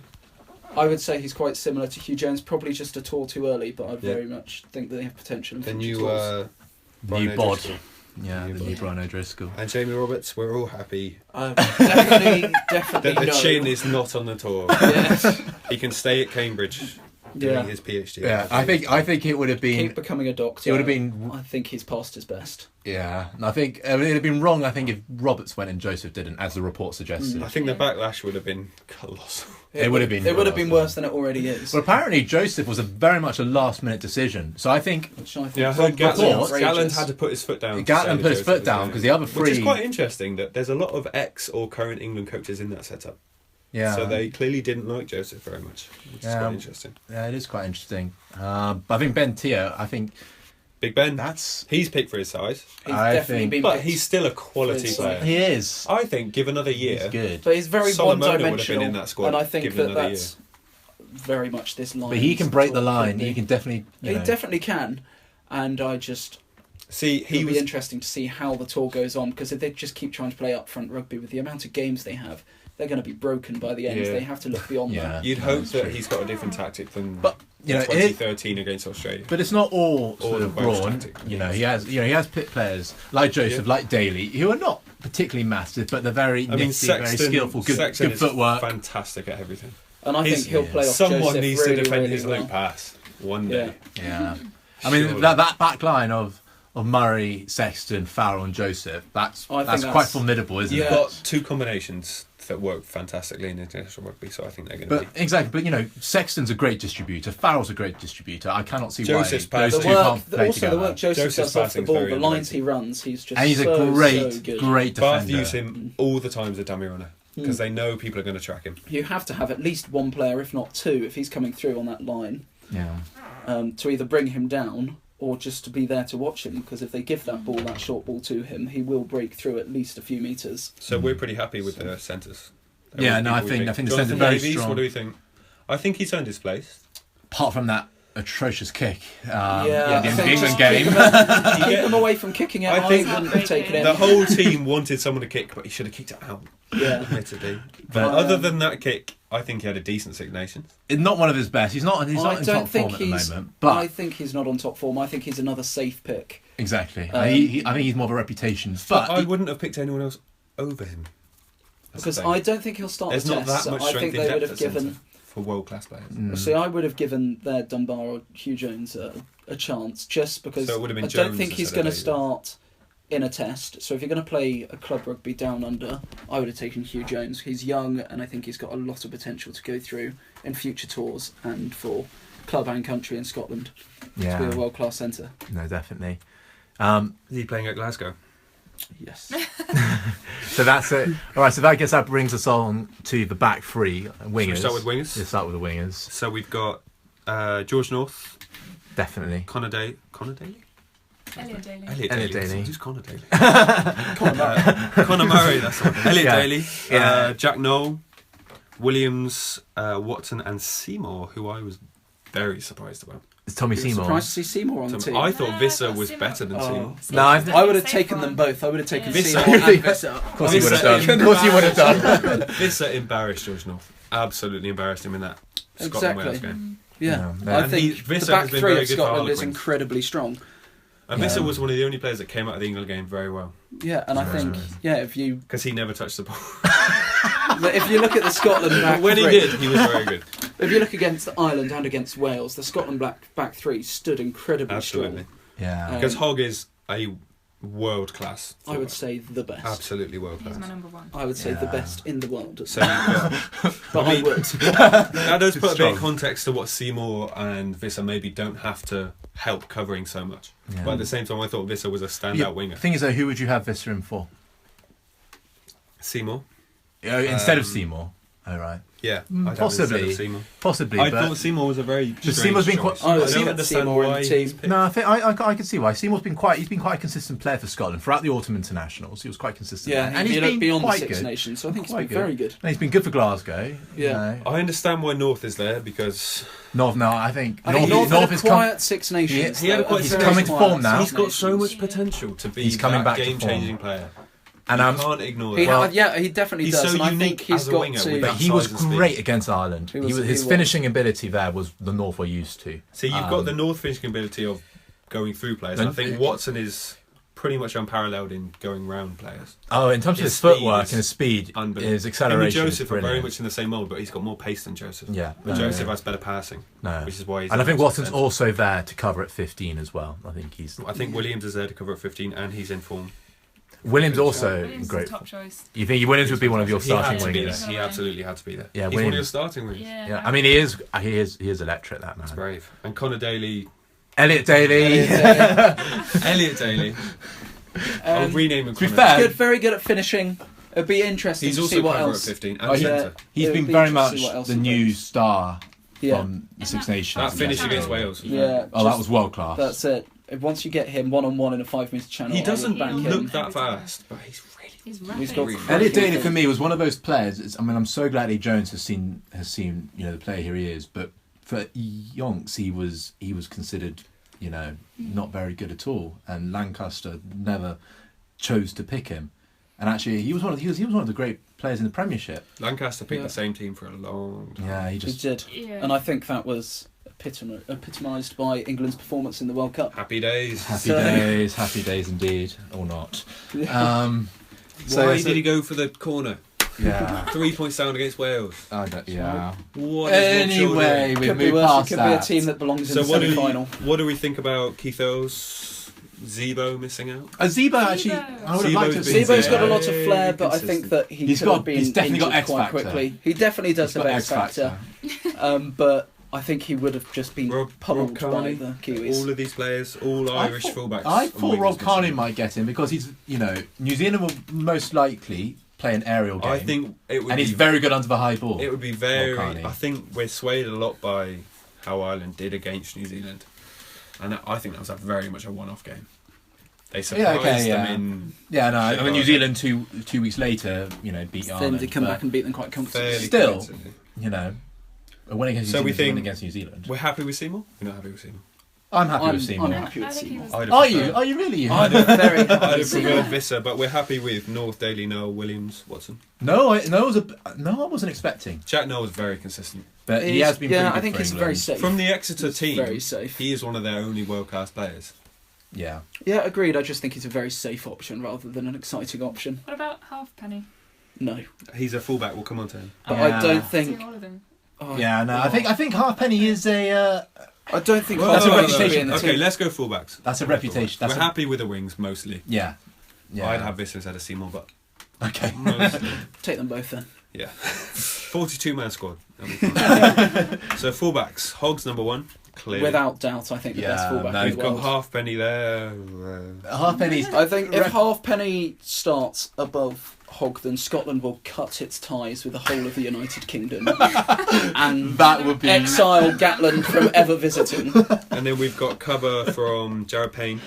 I would say he's quite similar to Hugh Jones, probably just a tour too early, but I very much think that they have potential in future tours. New bod. Yeah, the new Brian O'Driscoll. And Jamie Roberts, we're all happy. Definitely that the chin is not on the tour. Yes. He can stay at Cambridge doing his PhD. Yeah, I think it would have been... Keep becoming a doctor. It would have been... I think he's past his best. Yeah, and I think it would have been wrong, I think, if Roberts went and Joseph didn't, as the report suggested. I think the backlash would have been colossal. It would have been. It would have been worse than it already is. Well, apparently Joseph was very much a last-minute decision. So I think. I heard Gatland had to put his foot down. Gatland put his foot down because the other three. Which is quite interesting that there's a lot of ex or current England coaches in that setup. Yeah. So they clearly didn't like Joseph very much, which is quite interesting. Yeah, it is quite interesting. But I think Ben Teo, Big Ben, he's picked for his size. But he's still a quality player. He is. I think, give another year, he's good. But he's very one-dimensional, would have been in that squad, and I think that's very much this line. But he can break the line. He can definitely. He definitely can, and I just it'll be interesting to see how the tour goes on, because if they just keep trying to play up-front rugby with the amount of games they have, they're going to be broken by the end. Yeah. They have to look beyond that. You'd hope that he's got a different tactic than 2013 against Australia. But it's not all sort of brawn. He has pit players like Joseph, like Daly, who are not particularly massive, but they're very nifty, very skillful, good footwork. Fantastic at everything. And I think he'll play off Someone Joseph needs really, to defend really his loop pass one day. Yeah. I mean, that back line of Murray, Sexton, Farrell and Joseph, that's quite formidable, isn't it? You've got two combinations that work fantastically in international rugby, so I think they're going to be... Exactly, but Sexton's a great distributor, Farrell's a great distributor. I cannot see Joseph's why those two can't play together. The work Joseph does off the ball, the lines he runs, he's just he's so a great defender. Bath use him all the time as a dummy runner, because they know people are going to track him. You have to have at least one player, if not two, if he's coming through on that line, to either bring him down or just to be there to watch him, because if they give that short ball to him, he will break through at least a few metres. So we're pretty happy with the centres. I think the centre very strong. What do we think? I think he's earned his place. Apart from that atrocious kick, the England game. Keep him away from kicking it. I think wouldn't have taken it. The whole team wanted someone to kick, but he should have kicked it out. Yeah, admittedly. But other than that kick, I think he had a decent Six Nations. Not one of his best. He's not in top form at the moment. But I think he's not on top form. I think he's another safe pick. Exactly. I think he's more of a reputation. But I wouldn't have picked anyone else over him. Because I don't think he'll start There's the not test. that much strength in depth given for world-class players. See, I would have given their Dunbar or Hugh Jones a chance, just because I don't think he's going to start in a test. So if you're going to play a club rugby down under, I would have taken Hugh Jones. He's young, and I think he's got a lot of potential to go through in future tours and for club and country in Scotland to be a world-class centre. No, definitely. Is he playing at Glasgow? Yes. So that's it. All right, so I guess that brings us on to the back three wingers. Should we start with wingers? Let's start with the wingers. So we've got George North. Definitely. Connor Daly? Elliot Daly. Elliot Daly. Who's Connor Daly? Connor Murray, that's all. Elliot Daly. Jack Noel. Williams, Watson, and Seymour, who I was very surprised about. It's Tommy You were Seymour. surprised to see Seymour on the team. I thought Yeah, Visser I thought was Seymour- better than Seymour. No, I would have Safe taken one. them both. I would have taken Yeah. Seymour Visser- and Visser. Of course he would have Visser- done. Of course he would have done. Visser embarrassed George North. Absolutely embarrassed him in that Scotland-Wales Exactly. game. Yeah, Yeah. I And think Visser the back has been three very of good for Scotland is Harlequins. incredibly strong. And Yeah. Visser was one of the only players that came out of the England game very well. Yeah, and I think if you Because he never touched the ball. look at the Scotland back When he three, did, he was very good. if you look against Ireland and against Wales, the Scotland back three stood incredibly Absolutely. strong. Yeah. Because Hogg is a world-class I would forward. say the best. Absolutely He's world-class. my number one. I would say the Yeah. best in the world. So you've got, But I I mean- would. that does put a bit Strong. of context to what Seymour and Visser maybe don't have to help covering so much. Yeah. But at the same time, I thought Visser was a standout Yeah, winger. The thing is, though, who would you have Visser in for? Seymour? Instead of Seymour? Oh, right. Yeah, Mm, I'd have instead possibly. of Seymour. Possibly, I but... thought Seymour was a very strange Seymour's been choice. quite- I I would don't see understand Seymour in why the he's team. picked. No, I think I can see why. Seymour's been quite a consistent player for Scotland throughout the autumn internationals. He was quite consistent. Yeah, and if he's you look been beyond the quite Six good. Nations, so I think he's Quite been very good. And he's been good for Glasgow. Yeah. You know. I understand why North is there because North. No, I think I think North North had a is quiet Six Nations. he had a quite He's serious coming to form now. he's got Nations. so much potential to be He's coming that back to game-changing form. player. and You I'm. can't ignore He that. Well, he definitely he's does, so and I think unique he's as a got winger to. with But that he was size and speed. great against Ireland. He was- His he finishing ability there was the North were used to. See, you've got the North finishing ability of going through players. Then- I think Watson is pretty much unparalleled in going round players. Oh, in terms of His his footwork speed and his speed, Unbelievable. his acceleration. Him and is Joseph are very brilliant. much in the same mould, but he's got more pace than Joseph. Yeah, But no, Joseph yeah. has better passing, No. which is why he's. And I think the Watson's centre. also there to cover at 15 as well. I think he's. I think Williams is there to cover at 15, and he's in form. Williams Good also Williams is great. a top choice. You think Williams would be one of your He had starting to be wingers? there. He absolutely had to be there. Yeah, he's one of your Williams. starting wingers. Yeah. Yeah, I mean he is electric. That man. That's brave. And Connor Daly, Elliot Daly. Elliot Daly. I'll rename him. to be Connor. fair, Good, very good at finishing. It'd be interesting He's to also see what cover else. at 15 Oh, and he- centre. he's It'd been be very interesting to much see what else the he new brings. star Yeah, from the Six that- Nations. That finish Yeah. against Wales. Was yeah. Oh, that just- was world class. That's it. Once you get him 1-on-1 in a 5-metre channel, He doesn't back look look him. that fast, but he's really. He's He's rapid. got Really. Elliot Daly for me was one of those players. I mean, I'm so glad Lee Jones has seen the player here he is. But for Yonks, he was considered not very good at all, and Lancaster never chose to pick him. And actually, he was one of the great players in the Premiership. Lancaster picked Yeah. the same team for a long time. Yeah, he He just did. Yeah. And I think that was epitomised by England's performance in the World Cup. Happy days. happy days indeed, or not. Why did he go for the corner? Yeah. 3 points down against Wales. I don't, yeah. What is Rob Shaw Anyway, doing? we Could be moved worse. It past could that. be a team that belongs in So the what do semi-final. what do we think about Keith Earls, Zebo missing out? Zebo actually, I would have liked to have seen Zebo's got a Zebo. lot of flair, but I Consistent. think that he He's could got- have been he's definitely got injured X quite factor. quickly. He definitely does He's have got X factor. But I think he would have just been Rob pummeled by Kearney, the Kiwis. all of these players, all Irish fullbacks. I and thought wingers Rob this Kearney year. might get him because he's, New Zealand will most likely play an aerial game. I think it would and be he's very good under the high ball. It would be very. Kearney. I think we're swayed a lot by how Ireland did against New Zealand, and I think that was very much a one-off game. They surprised them in. Yeah, no. I mean, Chicago. New Zealand 2 weeks later, beat Then Ireland. they come but, back and beat them quite comfortably. fairly Still- convincingly. A win against New So Zealand we is a win think- against New Zealand. We're happy with Seymour. We're not happy with Seymour. I'm happy I'm with Seymour. happy with I think he Seymour. was- I'd have Are you? preferred- Are you really? I'd I'm have, very I'd happy have with Seymour. preferred Visser, but we're happy with North, Daly, Noel, Williams, Watson. No, I wasn't expecting. Jack Noel is very consistent. But he has been. Yeah, pretty good I think for he's England. very safe. From the Exeter He's team, very safe. he is one of their only world-class players. Yeah. Yeah, agreed. I just think he's a very safe option rather than an exciting option. What about Halfpenny? No, He's a fullback. We'll come on to him. but Yeah. I don't See think. all of them. Oh, Yeah, no. I think Halfpenny is a. I don't think. Well, that's a Halfpenny should be reputation. in the Okay, team. let's go fullbacks. That's a reputation. That's We're a, happy with the wings mostly. Yeah. Yeah. I'd have Visser instead of Seymour, but Okay. mostly. Take them both then. Yeah. 42-man squad. So fullbacks. Hogg's number one. Clearly. Without doubt, I think the best Yeah, fullback no, in We've the got world. Halfpenny there. Halfpenny's. I think if Halfpenny starts above Hogg, then Scotland will cut its ties with the whole of the United Kingdom and That would be. exile Gatland from ever visiting. And then we've got cover from Jared Payne.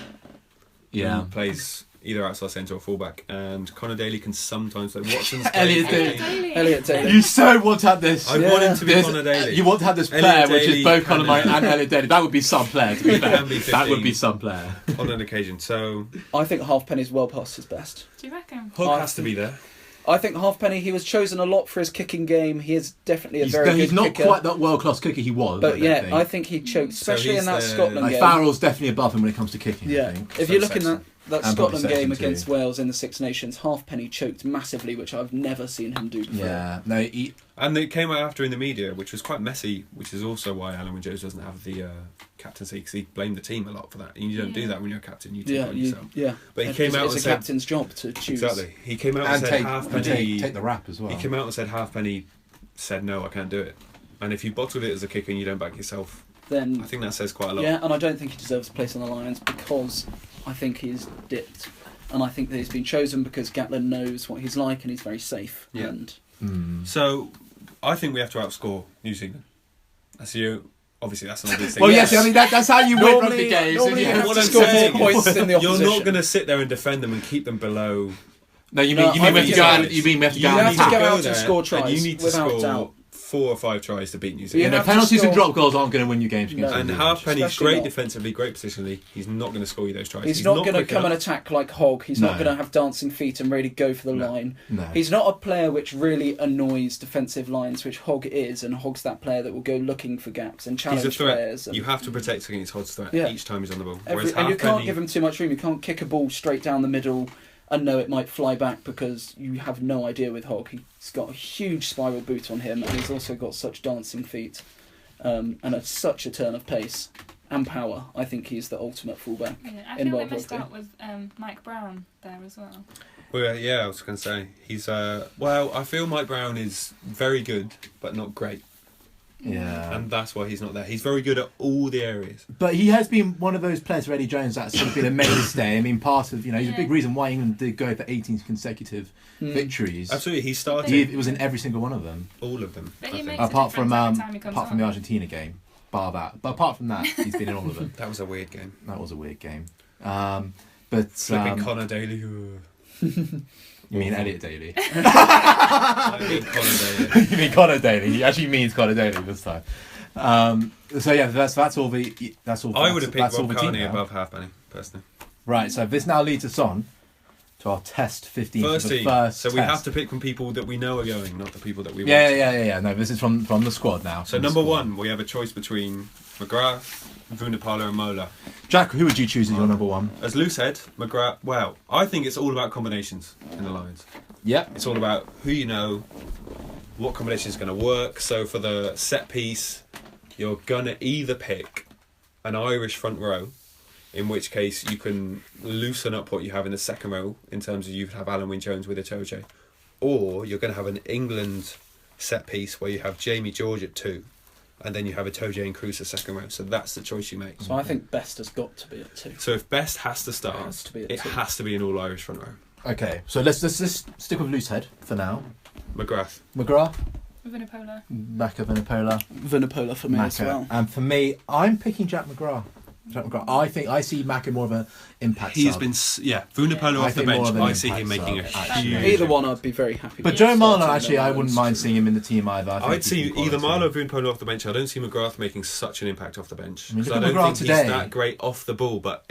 Yeah. Who plays either outside centre or fullback, and Connor Daly can sometimes play. Watson's Elliot played Daly. 50. Elliot Taylor. You so want to have this. I want him to be Connor Daly. You want to have this Elliot player, which Daly is both can- Conor Murray and Elliot Daly. That would be some player, to be He fair. can be That would 15. be some player. on an occasion. So I think Halfpenny's well past his best. Do you reckon? Hogg has to be there. I think Halfpenny, he was chosen a lot for his kicking game. He is definitely a very He's good not kicker. quite that world-class kicker he was. But I yeah, think. I think he choked, especially in that he's Scotland Like game. Farrell's definitely above him when it comes to kicking. I Yeah, think. if So you look in Sexton. that And Scotland probably game Sexton against too. Wales in the Six Nations, Halfpenny choked massively, which I've never seen him do before. Yeah, no, And it came out after in the media, which was quite messy, which is also why Alan Jones doesn't have the captaincy, because he blamed the team a lot for that. And you don't do that when you're a captain, you take it on yourself. But he came out and it's a said... captain's job to choose. Exactly. He came out and, and said take, Halfpenny... take the rap as well. He came out and said Halfpenny said, no, I can't do it. And if you bottled it as a kicker and you don't back yourself, Then I think that says quite a lot. yeah, and I don't think he deserves a place on the Lions because I think he's dipped. And I think that he's been chosen because Gatlin knows what he's like and he's very safe. Yeah. And So, I think we have to outscore New Zealand. That's you. Obviously, that's an obvious thing. Well, Yes. yes, I mean that's how you win Normally- rugby games. normally if you have What to I'm score saying more points than the You're opposition. not going to sit there and defend them and keep them below. No, you No, mean I we have think to go it's- out? You mean we have to You go You out have and to attack? go out and there score and tries, you need to without score doubt. 4 or 5 tries to beat New You You Zealand. know, have to penalties and score- drop goals aren't going to win you games against No. And New Zealand. Halfpenny's Especially great not. defensively, great positionally. He's not going to score you those tries. He's not going to quick come and enough. attack like Hogg. He's not No. going to have dancing feet and really go for the No. line. No. He's not a player which really annoys defensive lines, which Hogg is, and Hogg's that player that will go looking for gaps and He's a challenge threat. players. And You have to protect against Hogg's threat Yeah. each time he's on the ball. and Whereas you can't Halfpenny, give him too much room. You can't kick a ball straight down the middle and know it might fly back because you have no idea with Hogg. He's got a huge spiral boot on him, and he's also got such dancing feet and such a turn of pace and power. I think he's the ultimate fullback. Yeah, I in feel they world missed rugby. out with Mike Brown there as well. well, yeah, I was going to say he's. Well, I feel Mike Brown is very good, but not great, Yeah. and that's why he's not there. He's very good at all the areas. But he has been one of those players for Eddie Jones that's sort of been a mainstay. I mean, part of, he's a big reason why England did go for 18 consecutive victories. Absolutely, he started He was in every single one of them, all of them. But I he think. makes a apart from difference every time he comes apart from the on. Argentina game. Bar that, but apart from that, he's been in all of them. That was a weird game. That was a weird game. But Flipping Connor Daly. you mean Elliot Daly? I mean Connor Daly. You mean Connor Daly? He actually means Connor Daly this time. So yeah, that's all the that's all. I would have that's picked all Rob the team Carney now. above Halfpenny, personally. Right, so this now leads us on to our test 15 for First the team. first So we test. have to pick from people that we know are going, not the people that we Yeah, want. yeah. No, this is from the squad now. So from the number squad. 1, we have a choice between McGrath, Vunipola and Mola. Jack, who would you choose as your number one? As Lou said, McGrath, well, I think it's all about combinations in the Lions. Yep. It's all about who you know, what combination is going to work. So for the set piece, you're going to either pick an Irish front row, in which case you can loosen up what you have in the second row in terms of you have Alan Wynne-Jones with a Toje, or you're going to have an England set piece where you have Jamie George at 2, and then you have a Toje and Cruz at second row. So that's the choice you make. So I think Best has got to be at 2. So if Best has to start, It has to be at it 2. has to be an all Irish front row. Okay, so let's stick with Loosehead for now. McGrath. McGrath, Vunipola. Maka Vunipola, Vunipola for me as Maka, well. and for me, I'm picking Jack McGrath. I think I see Maka more of an impact. He's sub. been, Vunipola I off the think more bench. of an I see him impact making a sub, actually. huge. Either one I'd be very happy But with. Joe Marler, Starting actually, I the wouldn't Lions. mind seeing him in the team either. I think I'd he's see been either quality. Marlow or Vunipola off the bench. I don't see McGrath making such an impact off the bench. I mean, So look I at don't McGrath think today. he's that great off the ball, but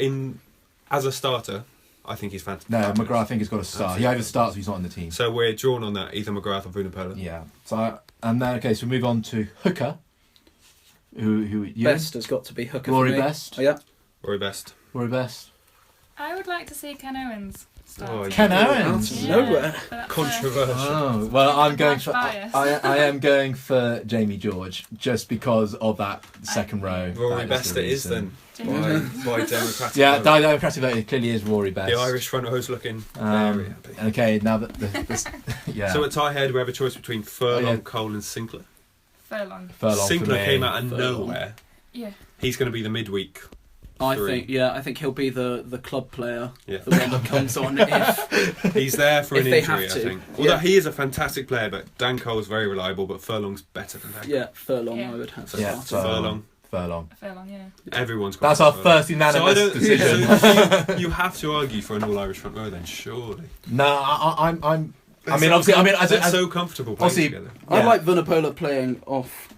as a starter, I think he's fantastic. No, McGrath, I think he's got to start. He either starts or he's not in the team. So we're drawn on that, either McGrath or Vunipola. Yeah. So and then so we move on to Hooker. Who you? Best has got to be Hooker Rory for me. Best. Oh, yeah. Rory Best. Rory Best. I would like to see Ken Owens start. Oh, Ken yeah. Owens. Out of nowhere. but that's, Controversial. Oh well, I'm going for. Bias. I am going for Jamie George just because of that second row. Rory That Best the it is reason. then. Jamie. By democratic Yeah, vote. democratic vote. It clearly is Rory Best. The Irish front row's looking very happy. Okay, now that yeah. So at tie head, we have a choice between Furlong, yeah. Cole, and Sinclair. Furlong. Furlong for Sinclair me. came out of Furlong. nowhere. Yeah. He's going to be the midweek. I three. think he'll be the club player, Yeah. the one that comes on if He's there for If an they injury, have I to. think. Although Yeah. he is a fantastic player, but Dan Cole's very reliable, but Furlong's better than Dan Cole. Furlong Yeah. I would have. So Yeah, started. so- Furlong. Furlong. Furlong, yeah. Everyone's got That's our first unanimous decision. So you have to argue for an all-Irish front row then, surely. No, I'm. They're so comfortable playing together. I like Vunipola playing off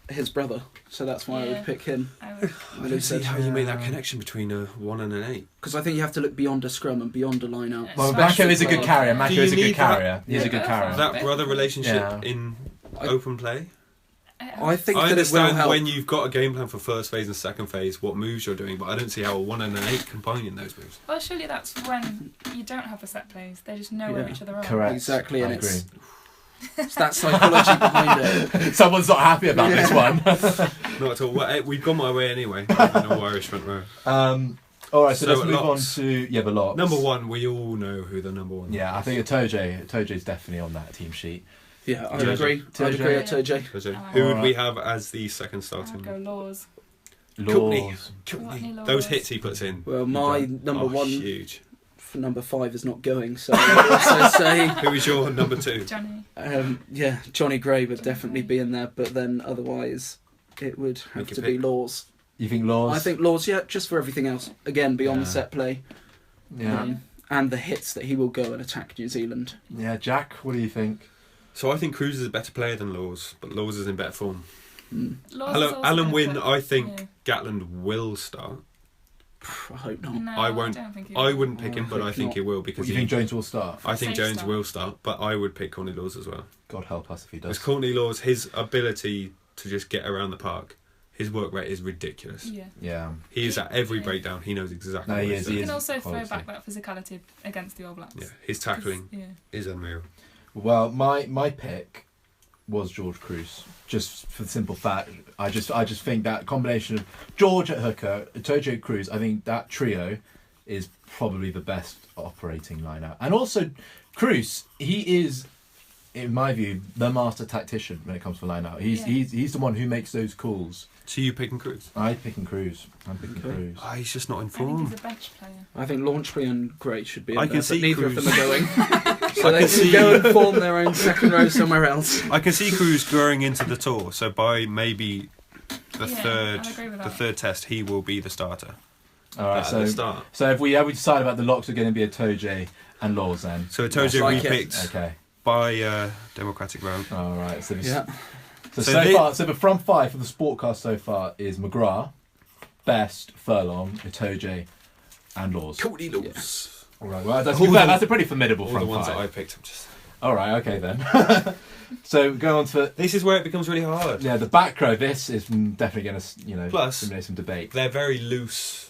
his brother, so that's why I would pick him. I would. I don't see how you make that connection between a 1 and an 8. Because I think you have to look beyond a scrum and beyond a line out. Well, Mako is a good carrier. Mako is a good carrier. He's a good Yeah. carrier. That brother relationship in open play. I think I that it will understand help. when you've got a game plan for first phase and second phase, what moves you're doing, but I don't see how a 1 and an 8 combining those moves. Well, surely that's when you don't have the set plays. They just know where each other are. Correct. Exactly, and I agree. it's that psychology behind it. Someone's not happy about this one. Not at all. Well, we've gone my way anyway. An all Irish front row. All right, so let's move locks. on to the locks. Number 1, we all know who the number 1 is. Yeah, I think Toje's definitely on that team sheet. Yeah, I'd Toje. agree. I'd agree at Toje. Who would we have as the second starting? I'd go Laws. Laws. Courtney Laws. Those hits he puts in. Well, my number one Huge. for number 5 is not going, so I'd also say... Who is your number 2? Johnny. Yeah, Johnny Gray would Johnny definitely Gray. be in there, but then otherwise it would have Make to a be pick. Laws. You think Laws? I think Laws, yeah, just for everything else. Again, beyond the Yeah. set play. Yeah. And the hits that he will go and attack New Zealand. Yeah, Jack, what do you think? So I think Cruz is a better player than Laws, but Laws is in better form. Laws is also Alan gonna Wynne, put- I think yeah. Gatland will start. I hope not. No, I won't. don't think he I will. wouldn't pick him, but I hope think not. he will because You think Jones will start? I think Safe Jones start. will start, but I would pick Courtney Laws as well. God help us if he does. Because Courtney Laws, his ability to just get around the park, his work rate is ridiculous. Yeah. Yeah. He is at every Yeah. breakdown. He knows exactly. No, what he he's is, doing. You he can is also throw quality. back that physicality against the All Blacks. Yeah, his tackling 'Cause, yeah. is unreal. Well, my pick was George Cruz, just for the simple fact. I just think that combination of George at hooker, Tojo Cruz, I think that trio is probably the best operating lineup. And also, Cruz, he is, in my view, the master tactician when it comes to lineout. He's the one who makes those calls. So you picking Cruz? I'm picking Cruz. Okay. Cruz. Oh, he's just not in I think form. he's a bench player. I think Launchbury and Gray should be in I there, can but see neither of Cruz. them are going. So I they can can see- go and form their own second row somewhere else. I can see Cruz growing into the tour. So by maybe the Yeah, third, I'd agree with the that. third test, he will be the starter. All right, At the start. so if we decide about the locks are going to be a Toje and Laws then. So Tojo like it. repicked Okay. by Democratic vote. All right. So Yeah. So So they- far, the front 5 for the Sportcast so far is McGrath, Best, Furlong, Itoje, and Laws. Courtney Laws. All right. Well, that's, All the- that's a pretty formidable All front the ones 5. that I picked. I'm just. All right. Okay then. So going on to This is where it becomes really hard. the back row. This is definitely going to Plus- stimulate some debate. They're very loose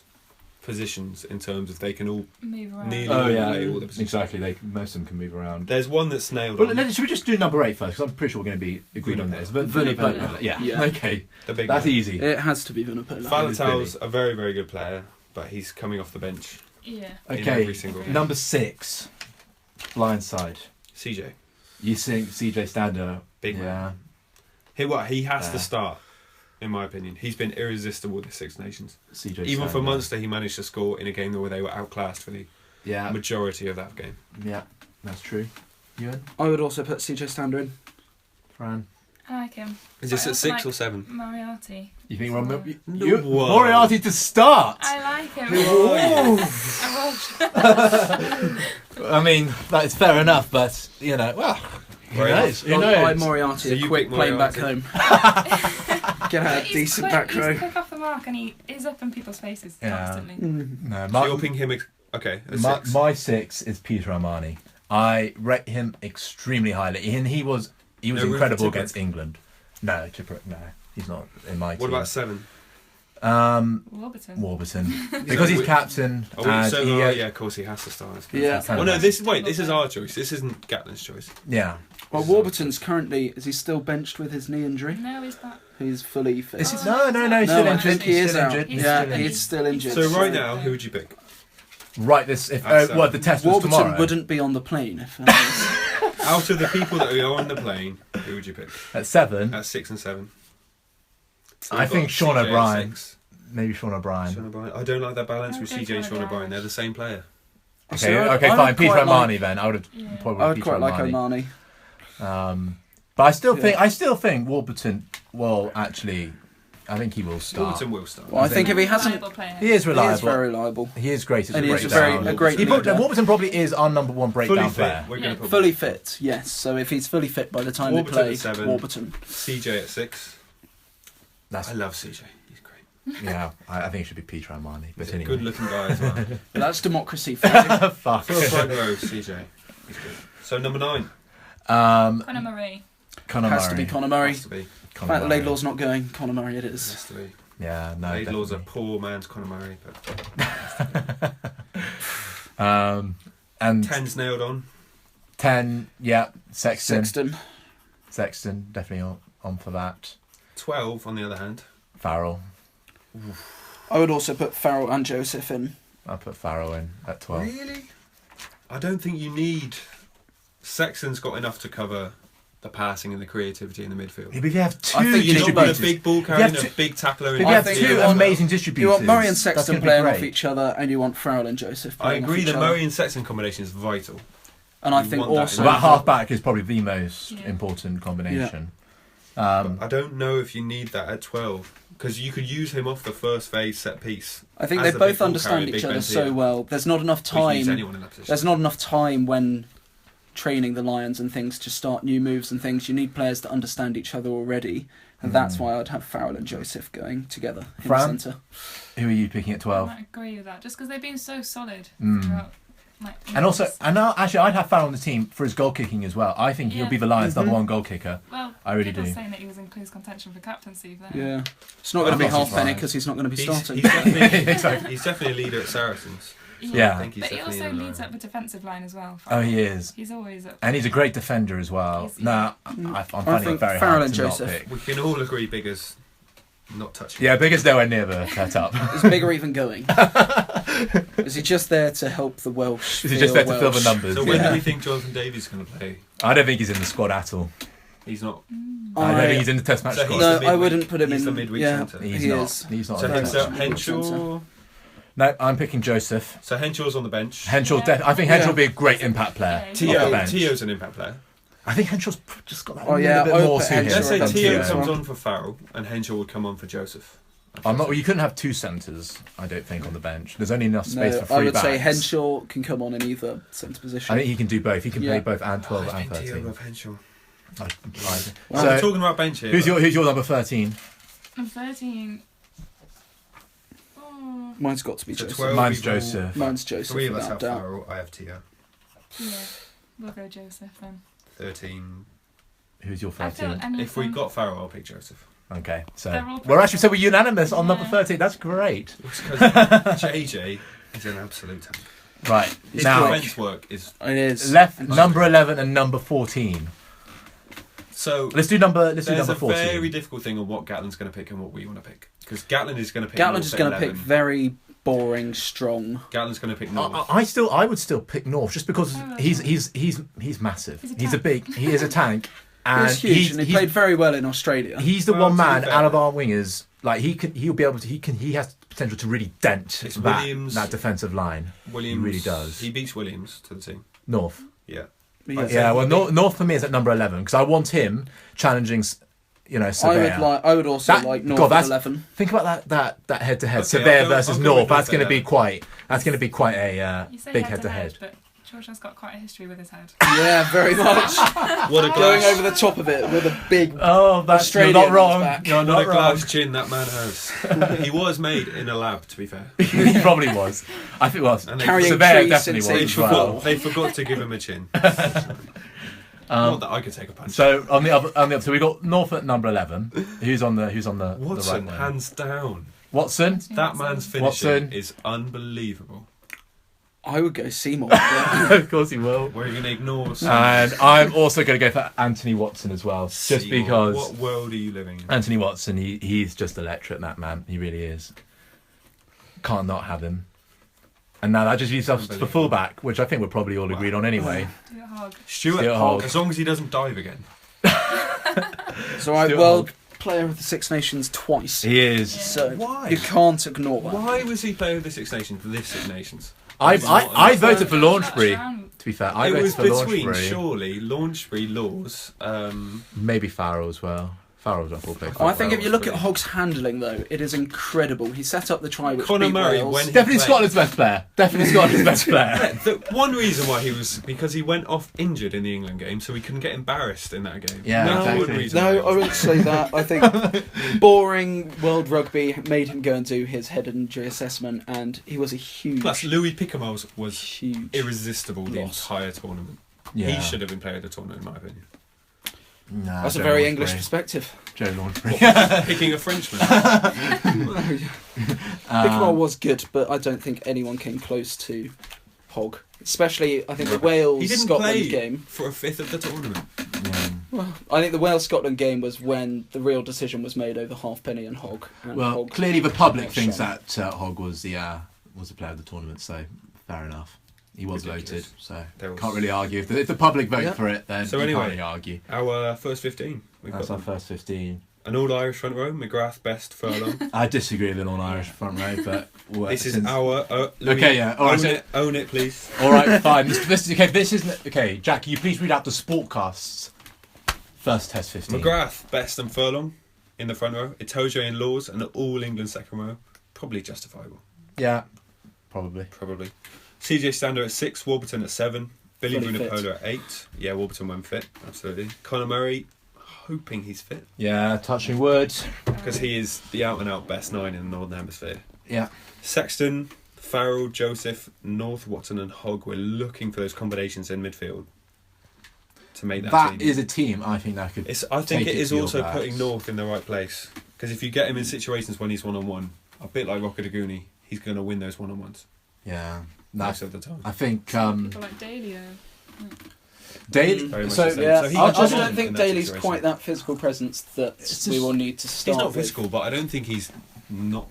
positions in terms of they can all. Move around. Nearly- Oh yeah, play all the positions. exactly. Most of them can move around. There's one that's nailed Well, on. should we just do number 8 first? Because I'm pretty sure we're going to be agreed on this. But Vunipola. Yeah. Yeah. Okay. The big That's man. easy. It has to be Vunipola. Faletau's a very, very good player, but he's coming off the bench. Yeah. in Okay. every single game. Number 6, blindside. CJ, You think CJ Stander? big man. He has to start, in my opinion. He's been irresistible this Six Nations. CJ Even for Stander. Munster, he managed to score in a game where they were outclassed for the Yeah, majority of that game. yeah, that's true. Ewan, I would also put CJ Stander in. Fran, I like him. Is But this I at also 6 like or 7? Moriarty. you think we're No. Moriarty to start? I like him. Ooh. I I mean, that's fair enough, but well, who Right. knows? Who I'd buy knows? Moriarty So a you quick pick plane back Moriarty? home. Get will. a decent back row. He's quick off the mark and he is up in people's faces Yeah. constantly. No, So you're picking him. Okay, at 6. my 6 is Peter Armani. I rate him extremely highly, and he was No room for incredible Tippett? against England. No, Tippett, no, he's not in my team. What about 7? Warburton. Warburton? Because he's captain. Oh, and so, he, yeah, of course he has to start. Yeah. Well, no, this is our choice. This isn't Gatland's choice. yeah. Well, Warburton's currently, is he still benched with his knee injury? No, he's back. He's fully fit. Is he, Oh, no, he's No, still I injured. think he He's is still out. injured. He's Yeah, still he's still injured. So right now, who would you pick? Right, this if At the test was Warburton tomorrow wouldn't be on the plane if. Out of the people that are on the plane, who would you pick? at 7. At 6 and 7. So I we've think got Sean CJ at O'Brien. 6. Maybe Sean O'Brien. Sean O'Brien. I don't like that balance I'd with go CJ and Sean Sean O'Brien. O'Brien. They're the same player. Okay, See, I okay, would fine. Peter quite Armani like- then. I would Yeah. probably I would Peter quite like Armani. Omani. But I still Yeah. think Warburton will actually I think he will start. Warburton will start. Well, I think if he hasn't, Reliable player. He is he reliable. is very reliable. He is great as And a he is breakdown. a great leader. Warburton probably is our number one Fully breakdown fit. player. We're Yeah. going to put Fully fit, yes. So if he's fully fit by the time Warburton they play, at 7. Warburton. CJ at 6. That's I love CJ. He's great. yeah. I think it should be Peter Armani. But He's a anyway, good-looking guy as well. But that's democracy for you. fuck. For a front row, CJ. He's good. So number 9. Conor Murray. Conor Has to Murray. be Conor Murray. Has to be. In Conor fact, Murray. Laidlaw's not going. Conor Murray it is. Has to be. Yeah, no. Laidlaw's a definitely. poor man's Conor Murray, but And 10's nailed on. 10, yeah, Sexton. Sexton. Definitely on for that. 12, on the other hand. Farrell. I would also put Farrell and Joseph in. I'll put Farrell in at 12. Really? I don't think you need. Sexton's got enough to cover the passing and the creativity in the midfield. If you have two I think You don't want a distributors, big ball you carrying, have a big tackler. if in you have think two you want- amazing distributors, You want Murray and that's Sexton gonna be playing off great. each other, and you want Farrell and Joseph I playing off agree each the other. Murray and Sexton combination is vital. And I You think want that also in That half back is probably the most Yeah. important combination. But I don't know if you need that at 12 because you could use him off the first phase set piece. I think as they the both big ball understand carrier, each big other Ben so Tia. well. There's not enough We can use time. anyone in that position. There's not enough time when training the Lions and things to start new moves and things. You need players to understand each other already, and that's why I'd have Farrell and Joseph going together in Fran? the centre. Who are you picking at I 12? might agree with that, just because they've been so solid Mm. throughout. And also, actually, I'd have Farrell on the team for his goal kicking as well. I think he'll Yeah. be the Lions' number Mhm. one goal kicker. well, I really people do. saying that he was in close contention for captaincy there. Yeah, it's not going to be I'm not halfpenny surprised. because he's not going to be He's starting. definitely, Exactly. he's definitely a leader at Saracens. Yeah. I think he's But he definitely also in leads there. up the defensive line as well. Oh, he is. He's always up. And he's a great defender as well. He's- No, Mm. I'm finding it think very Farrell hard and to not Joseph. pick. We can all agree Bigger's not touching. Yeah, Bigger's nowhere near the setup. Is Bigger even going? Is he just there to help the Welsh? Is he just there to fill Welsh? the numbers? So when Yeah. do we think Jonathan Davies is going to play? I don't think he's in the squad at all. He's not. I don't think he's in the Test match So squad. he's No, the I midweek- wouldn't put him he's in. the midweek yeah, centre. He's he not. is. He's not. So in the very Test Henshaw, much. match. Henshaw. No, I'm picking Joseph. So Henshaw's on the bench. Henshaw. Yeah. I think Yeah. Henshaw will be a great impact player. Yeah, off he's- the bench. Tio's an impact player. I think Henshaw's just got that Oh, yeah, little bit I would more put to him. Henshaw Let's say on than the Tio bench. Tio. comes on for Farrell and Henshaw would come on for Joseph. I'm not. Well, you couldn't have two centres. I don't think on the bench. There's only enough space No, for three I would backs. say Henshaw can come on in either centre position. I think he can do both. He can Yeah. play both and 12 and I've been Tio 13. above Henshaw. I- Well, So, we're talking about bench here. who's your number 13? And 13. Oh, Mine's got to be So Joseph. 12 Mine's people- Joseph. Mine's Joseph. Three of us without have doubt. Farrell. I have Tio. yeah. We'll go Joseph then. 13. Who's your I feel 13? any If of we them- got Farrell, I'll pick Joseph. Okay, so They're all we're actually so we're unanimous on number Yeah. 13. That's great. It's because JJ is an absolute talent. Right His now, defence work is It is. left number 11 and number 14. so. Let's do number There's number a 14. very difficult thing on what Gatlin's going to pick and what we want to pick. Because Gatlin is going to pick. Gatlin's North just at going to pick 11. very boring, strong. Gatlin's going to pick North. I would still pick North just because Oh, he's massive. He's a He's a tank. big. He is a tank, and He's huge, and he played very well in Australia. He's the Well, one to be man fair- out of our wingers. Like he'll be able to. He has potential to really dent It's that Williams. defensive line. Williams He really does. He beats Williams to the team. North. Yeah. Yeah. I'd say Yeah, well, he North for me is at number 11 because I want him challenging, Surveyor. I would also That- like North God, at that's- 11. Think about that head to head. Okay, Surveyor I'll go- versus I'll go North. with That's North going to be at quite. That's going to be quite a You say big head head to head. but George has got quite a history with his head. Yeah, very much. What a Going glass, over the top of it with a big. Oh, that's Australian you're not wrong. back. You're what not a wrong. glass chin that man has. He was made in a lab, to be fair. He probably was. I think was. And they, Carrying Surveyor trees definitely since was they, age as well. forgot, they forgot to give him a chin. Not that I could take a punch. So on the other, so we got North at number 11. Who's on the the Watson, right wing? hands down. Watson. That man's finishing Watson. is unbelievable. I would go Seymour. but- Of course he will. We're going to ignore And I'm also going to go for Anthony Watson as well, just Seymour. because What world are you living in? Anthony Watson, he's just electric, that man. He really is. Can't not have him. And now that just leaves us for Unbelievable. fullback, which I think we're probably all agreed on anyway. Do a hog. Stuart Stuart Hogg, Hogg. as long as he doesn't dive again. So I Stuart World Hogg. Player of the Six Nations twice. He is. Yeah. So Why? you can't ignore that. Why was he player of the Six Nations for this Six Nations? I Not voted for George Launchbury. Round. To be fair, I it voted was for between Launchbury. surely Launchbury, Laws. Maybe Farrell as well. Farrell, I thought played. I think if you look at Hogg's handling, though, it is incredible. He set up the try which Conor beat Murray, Wales. when he Definitely played- Scotland's best player. Definitely Scotland's best player. Yeah, the one reason why he was because he went off injured in the England game, so he couldn't get embarrassed in that game. Yeah, That's exactly. one reason. No, I wouldn't say that. I think boring World Rugby made him go and do his head injury assessment, and he was a huge, Plus, Louis Picamals was huge. irresistible the loss. entire tournament. Yeah. He should have been player of the tournament, in my opinion. Nah, That's a Joe very Laundrie. English perspective. Joe Laundrie. Picking a Frenchman. Pickerel was good, but I don't think anyone came close to Hogg. Especially, I think the He Wales didn't Scotland play game. for a fifth of the tournament. Yeah. Well, I think the Wales Scotland game was when the real decision was made over Halfpenny and Hogg. And Well, Hogg clearly the public was thinks shown. that Hogg was the player of the tournament, so fair enough. He was Ridiculous. voted, so There was- can't really argue. If the public vote Yeah. for it, then So you anyway, can't really argue. Our first 15. We've That's got our them. first 15. An all-Irish front row, McGrath, Best, Furlong. I disagree with an all-Irish front row, but This is our... Louis, Okay, yeah, all right, own it, please. all right, fine. This isn't okay. Jack, can you please read out the Sportcast's first Test 15? McGrath, Best and Furlong in the front row. Itoje and Laws and all England second row. Probably justifiable. Yeah, probably. Probably. CJ Stander at 6, Warburton at 7, Billy Fully fit. Vunipola at 8. Yeah, Warburton went fit, absolutely. Conor Murray, hoping he's fit, Yeah, touching wood. because he is the out-and-out best 9 in the Northern Hemisphere. Yeah. Sexton, Farrell, Joseph, North, Watson and Hogg. We're looking for those combinations in midfield to make that That team. is a team I think that could. I think take it it is to your also backs. putting North in the right place. Because if you get him in situations when he's one-on-one, a bit like Rockadaguni, he's going to win those one-on-ones Yeah. most That, of the time. I think People like Daly. Daily. Very much So the same. Yeah, So he I can just win don't in think that Daly's situation. quite that physical presence that It's we just- will need to start He's not with. physical, but I don't think he's not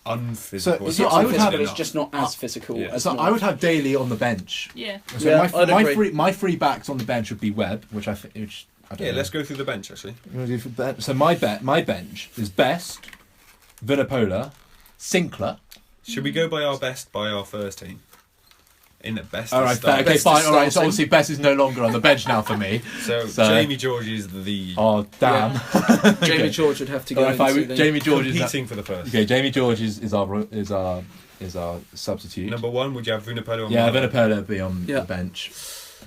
unphysical. He's So not I would physical, have- he's just not as physical Yeah. as So I would have Daly on the bench. Yeah. So Yeah, I'd agree. my free backs on the bench would be Webb, which I think. I don't Yeah, know. let's go through the bench actually. You wanna do for ben- So my bench is Best, Vunipola, Sinclair. Should we go by our best by our first team? In the best. All is right, starting. okay, Best fine. is All right, so starting. obviously Best is no longer on the bench now for me. So, So- Jamie George is the Oh damn! Jamie Okay. George would have to All go right, fine. into the... Jamie George is competing for the first. okay. Jamie George is our substitute. Number 1, would you have Vunipola on Yeah, one? Vunipola would be on Yeah. the bench.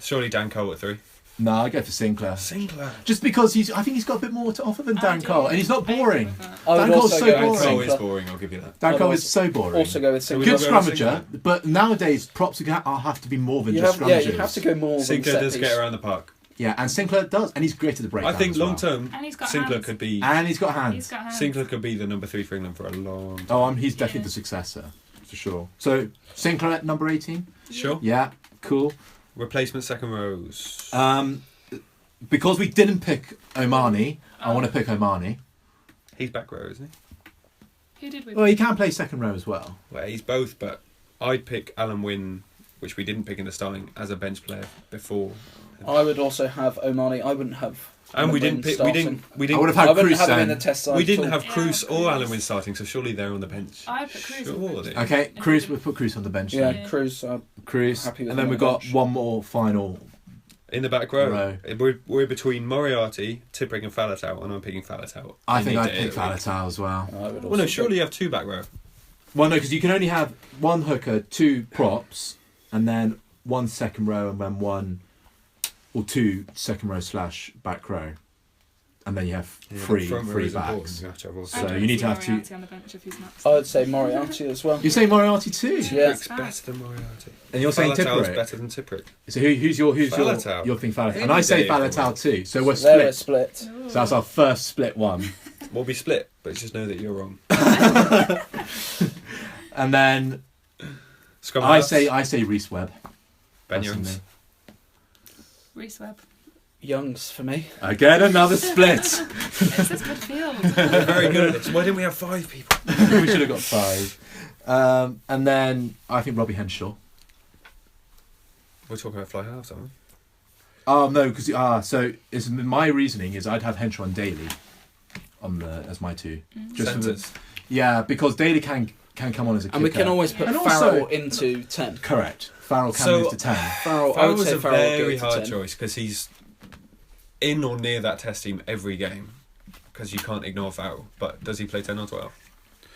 Surely Dan Cole at 3. No, I go for Sinclair. Sinclair. Just because I think he's got a bit more to offer than Dan do. Cole, and he's not I agree boring. with that. I would Dan Cole's also so go Dan boring. with Cole is Sinclair. boring, I'll give you that. Dan Cole Otherwise- is so boring. Also go with So we Sinclair. Good go with scrummager, but nowadays props have to be more than You just have, scrummagers. you have to go more than Sinclair set does piece. get around the park. Yeah, and Sinclair does, and he's great at the breakdown. I think as well. long term, And he's got Sinclair hands. could be and he's got hands. He's got hands. Sinclair could be the number 3 for England for a long time. Oh, he's definitely Yeah. the successor for sure. So Sinclair at number 18. Sure. Yeah, cool. Replacement second rows. Because we didn't pick Omani, I want to pick Omani. He's back row, isn't Who did we? Well, he can play second row as well. he? Well, he's both, but I'd pick Alan Wynne, which we didn't pick in the starting, as a bench player before. I would also have Omani. I wouldn't have... And we Alan didn't Wynne pick. We starting. didn't. I would have I had wouldn't Cruz have him in the then. test side We at didn't all. have Yeah, Cruz or Cruz. Alan Wynne starting, so surely they're on the bench. I'd put Cruz. Surely. Okay, Cruz. We'll put Cruz on the bench. Yeah, Then. Yeah. Cruz. Cruz, Happy with and then him we've on the got bench. one more final. In the back row, Row. we're between Moriarty, Tipuric and Faletau, and I'm picking Faletau. I think need I'd to pick hit it. Faletau as well. I would Well, no, also surely you have 2 back row. Well, no, because you can only have one hooker, 2 props, and then 1 second row, and then 1 or 2 second row / back row, and then you have free backs. So you need to have two- Moriarty on the bench if he's not. I would say Moriarty as well. You say Moriarty too, Yeah. Tipuric's better than Moriarty. and you're saying Faletau's Tipuric. better than Tipuric. So who's your Faletau. you're thinking Faletau, Any and I say day if they Faletau want. too. So we're They're split. split. Ooh. So that's our first split one, We'll be split, but just know that you're wrong. and then Scrum I halves, say Reece Webb. Ben personally. Youngs. Reece Webb. Youngs for me. Again, another split. It's this midfield. They're very good at this. Why didn't we have 5 people? We should have got 5. And then I think Robbie Henshaw. We're talking about fly halves, aren't we? Oh no, because so it's my reasoning is I'd have Henshaw and Daly on the as my 2. Just for the, Centres. yeah, because Daly can come on as a kicker. And we can always put And Farrell also- into 10. correct. Farrell can So- move to 10. Farrell, I Farrell would was say a Farrell very goes to hard 10. choice because he's in or near that test team every game. because you can't ignore Farrell. But does he play 10 or 12?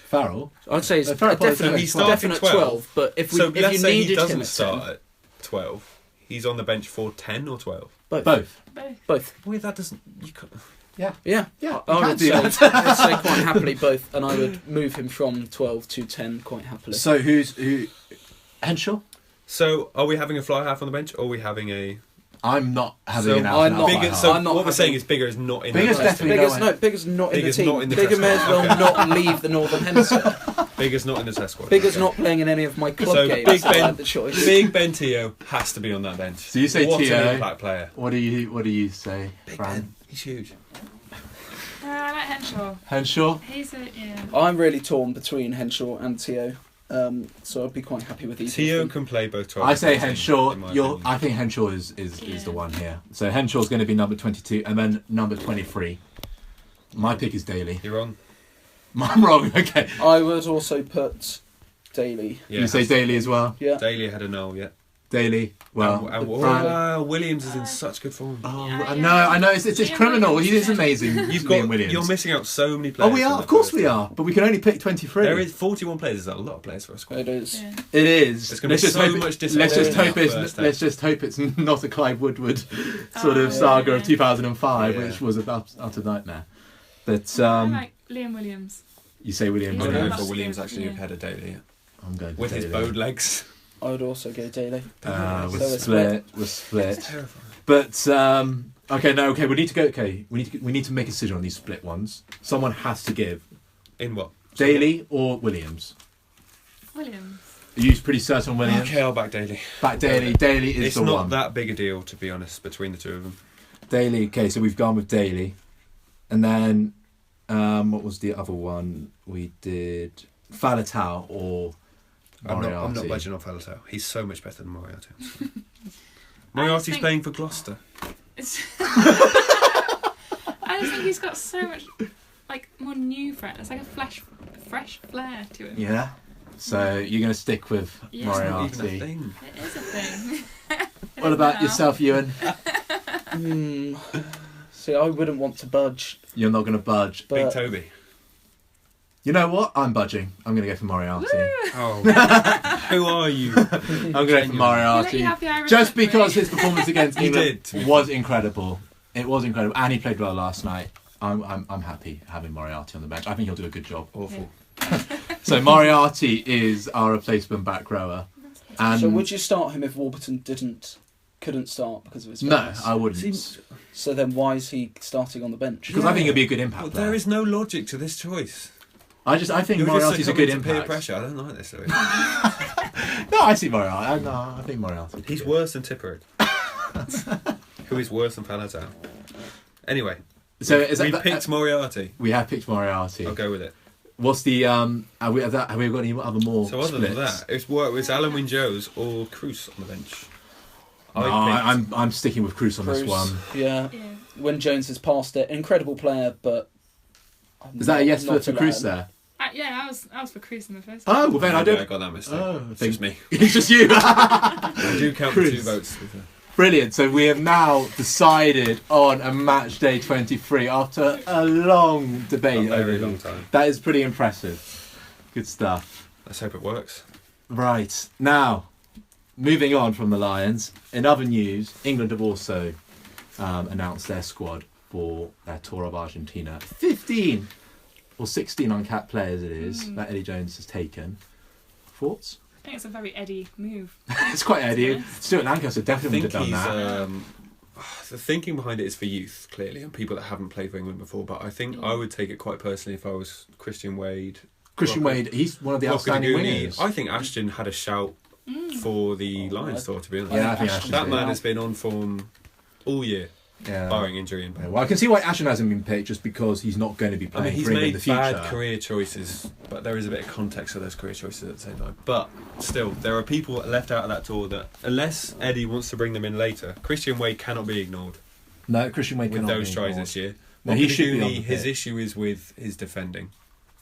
Farrell? I'd say it's a Farrell probably definite, plays 12. definite 12. But if So you let's say he needed him doesn't at start 10, at 12. He's on the bench for 10 or 12. Both. both. Well, that doesn't. You can't. Yeah, Yeah, I would do say, that. I'd say quite happily both, and I would move him from 12 to 10 quite happily. So who? Henshaw? So are we having a fly half on the bench, or are we having a? I'm not having So an out I'm and out not- fly Bigger, half. so I'm not what we're having- saying is Bigger is not in. Bigger's the definitely test not Bigger's not in the Bigger's team. not in the Bigger test may as squad. well Okay. not leave the Northern Hemisphere. Bigger's not in the test squad. Bigger's Okay. not playing in any of my club So games. Big so I Ben, had the choice. Big Ben Teo has to be on that bench. So you say what Teo. an impact player. What do you say, Big Fran? Ben, he's huge. I like Henshaw. Henshaw? He's a I'm really torn between Henshaw and Teo, so I'd be quite happy with either. Teo of them. can play both 12. I say and 14, Henshaw. in my You're. opinion. I think Henshaw is the one here. So Henshaw's going to be number 22, and then number 23. My pick is Daly. You're on. I'm wrong. Okay. I would also put Daly. Yeah, You say Daly as well. Yeah. Daly had a null, yeah. Daly. Well, and Fran- Williams is in such good form. Oh, Yeah, I yeah. know. I know. It's Liam criminal. Williams, He is yeah. amazing. You've Liam got. Williams. You're missing out so many players. Oh, we from are. that Of course first we team. are. But we can only pick 23. There is 41 players. Is a lot of players for a squad. It is. Yeah. It is. There's gonna be so hope much let's just disappointment hope in it's that first let's just hope it's not a Clive Woodward sort of Oh, saga yeah. of 2005, Yeah. which was an utter nightmare. But I like Liam Williams. you say William. He's I'm Yeah. going Williams. for Williams Yeah. actually ahead of Daly. Yeah. I'm going With his Daly. bowed legs. I would also go Daly. We're So it's split. We're split. It's terrifying. But okay. We need to go. Okay, we need to make a decision on these split ones. Someone has to give In what? Daly or Williams. Williams. Are you pretty certain on Williams? Okay, I'll back Daly. Back Daly. Daly is It's the not one. that big a deal, to be honest, between the two of them. Daly. Okay, so we've gone with Daly, and then what was the other one? We did Faletau or I'm Moriarty. not budging off Faletau. He's so much better than Moriarty. I Moriarty's think- playing for Gloucester. It's I just think he's got so much more new Fran. It's like a fresh flair to him. Yeah. So you're going to stick with Yeah. It's not even a Moriarty. thing. It is a thing. It What is about now. yourself, Ewan? See, I wouldn't want to budge, You're not going to budge. Big but Toby. You know what? I'm budging. I'm going to go for Moriarty. Oh, who are you? I'm going to go for You let Moriarty. you have the Irish Just referee. because his performance against He England did, to be was incredible. It was incredible. And he played well last night. I'm happy having Moriarty on the bench. I think he'll do a good job. Awful. So Moriarty is our replacement back rower. And so would you start him if Warburton couldn't start because of his no, fitness? I wouldn't. Seems- So then why is he starting on the bench? Because I think he'll be a good impact Well, player. there is no logic to this choice. I think You're Moriarty's just a good succumbing to peer impact. pressure. I don't like this. Louis. No, I see Moriarty. I think Moriarty. He's worse than Tipperig. Who is worse than Faletau. Anyway, So we is that, picked Moriarty. we have picked Moriarty. I'll go with it. What's the have we got any other more? So other splits? than that, it's Alan Wynne-Jones or Cruz on the bench. No, I picked- I'm sticking with Cruz on this Bruce, one. Yeah. Yeah. When Jones has passed it, incredible player, but Is that a yes not for to Cruz learn. there? Yeah, I was for Chris in the first. Oh, well then I I don't. got that mistake. Oh, It's just me. It's just you. I do count for Cruz. 2 votes. with her. Brilliant. So we have now decided on a match day 23 after a long debate. A very over long it. time. That is pretty impressive. Good stuff. Let's hope it works. Right. Now, moving on from the Lions, in other news, England have also announced their squad for their tour of Argentina. 15 or 16 uncapped players it is that Eddie Jones has taken. Thoughts? I think it's a very Eddie move. It's quite Eddie. Stuart Lancaster I definitely would think have done he's. that. The thinking behind it is for youth, clearly, and people that haven't played for England before. But I think I would take it quite personally if I was Christian Wade. Christian Rocket- Wade, he's one of the Rocket outstanding Aguni. wingers. I think Ashton had a shout for the Lions tour, to be honest. Yeah, I think Ashton's that good. man has been on form all year, Yeah. barring injury and Yeah, well, I can see why Ashton hasn't been picked, just because he's not going to be I playing mean, he's for England in made the future. bad career choices, but there is a bit of context for those career choices at the same time. But still, there are people left out of that tour that, unless Eddie wants to bring them in later, Christian Wade cannot be ignored No, Christian Wade with cannot those be tries ignored. this year. No, he should be on Mockadoonie, the his pitch. issue is with his defending,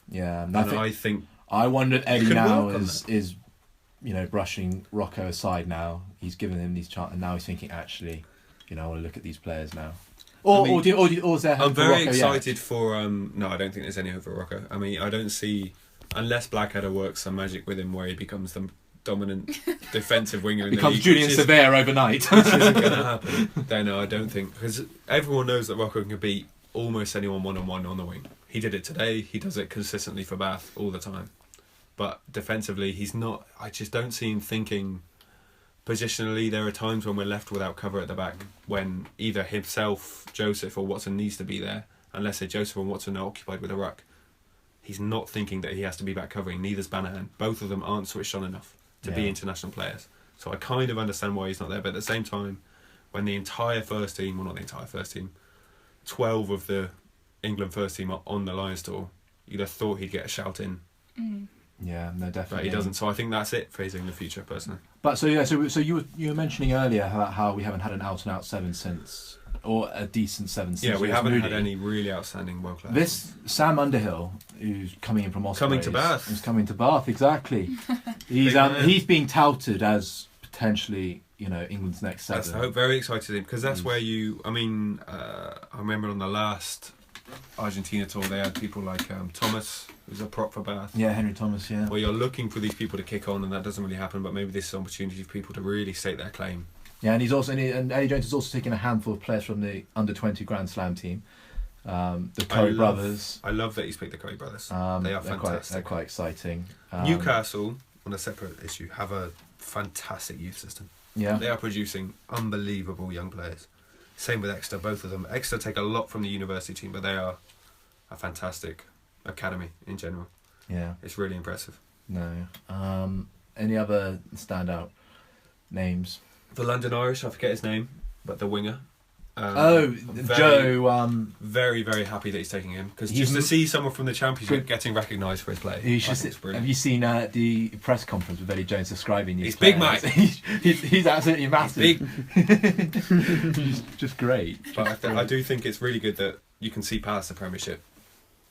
Yeah, and I think I wonder if Eddie Could now work on is brushing Rocco aside now. He's given him these chances, and now he's thinking, actually, I want to look at these players now. Is there I'm for very Rocco excited yet? for. No, I don't think there's any hope for Rocco. I mean, I don't see unless Blackadder works some magic with him where he becomes the dominant defensive winger in the Becomes league. Julian Severe overnight. Which isn't going to happen. Then I don't think, because everyone knows that Rocco can beat almost anyone one-on-one on the wing. He did it today. He does it consistently for Bath all the time. But defensively, he's not. I just don't see him thinking positionally. There are times when we're left without cover at the back when either himself, Joseph, or Watson needs to be there. Unless say Joseph and Watson are occupied with a ruck, he's not thinking that he has to be back covering. Neither's Banahan. Both of them aren't switched on enough to be international players. So I kind of understand why he's not there. But at the same time, when the entire first team, well, not the entire first team, 12 of the England first team are on the Lions tour, you'd have thought he'd get a shout in. Yeah, no, definitely. But he doesn't. So I think that's it for his England future, personally. But so you were mentioning earlier how we haven't had an out and out 7 since, or a decent 7 since. Yeah, we haven't Moody. had any really outstanding world class. This Sam Underhill, who's coming in from Ospreys, Coming to Bath. He's coming to Bath, exactly. He's being touted as potentially, England's next 7. That's the hope. Very excited for him because that's where I remember on the last Argentina tour they had people like Thomas, who's a prop for Bath. Yeah, Henry Thomas. Yeah. Where you're looking for these people to kick on, and that doesn't really happen. But maybe this is an opportunity for people to really stake their claim. Yeah, and Eddie Jones is also taking a handful of players from the under-20 Grand Slam team, the Curry brothers. I love that he's picked the Curry brothers. They are fantastic. They're quite exciting. Newcastle, on a separate issue, have a fantastic youth system. Yeah, they are producing unbelievable young players. Same with Exeter, both of them. Exeter take a lot from the university team, but they are a fantastic academy in general. Yeah, it's really impressive. No, any other standout names? The London Irish, I forget his name, but the winger. Joe. Very, very happy that he's taking him because just to see someone from the Championship getting recalised for his play. Have you seen the press conference with Eddie Jones describing these? He's players? big, mate. he's absolutely massive. Big. just great. But I do think it's really good that you can see past the Premiership,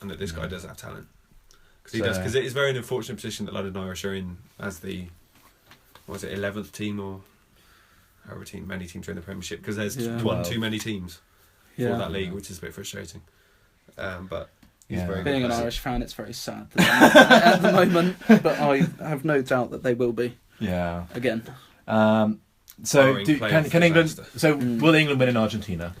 and that this guy does have talent. Because it is very an unfortunate position that London Irish are in as the 11th team or however many teams are in the Premiership, because there's one too many teams for that league, which is a bit frustrating. But he's very being good. an Irish fan, it's very sad at the moment, but I have no doubt that they will be. Yeah. Again. So can England? So will England win in Argentina?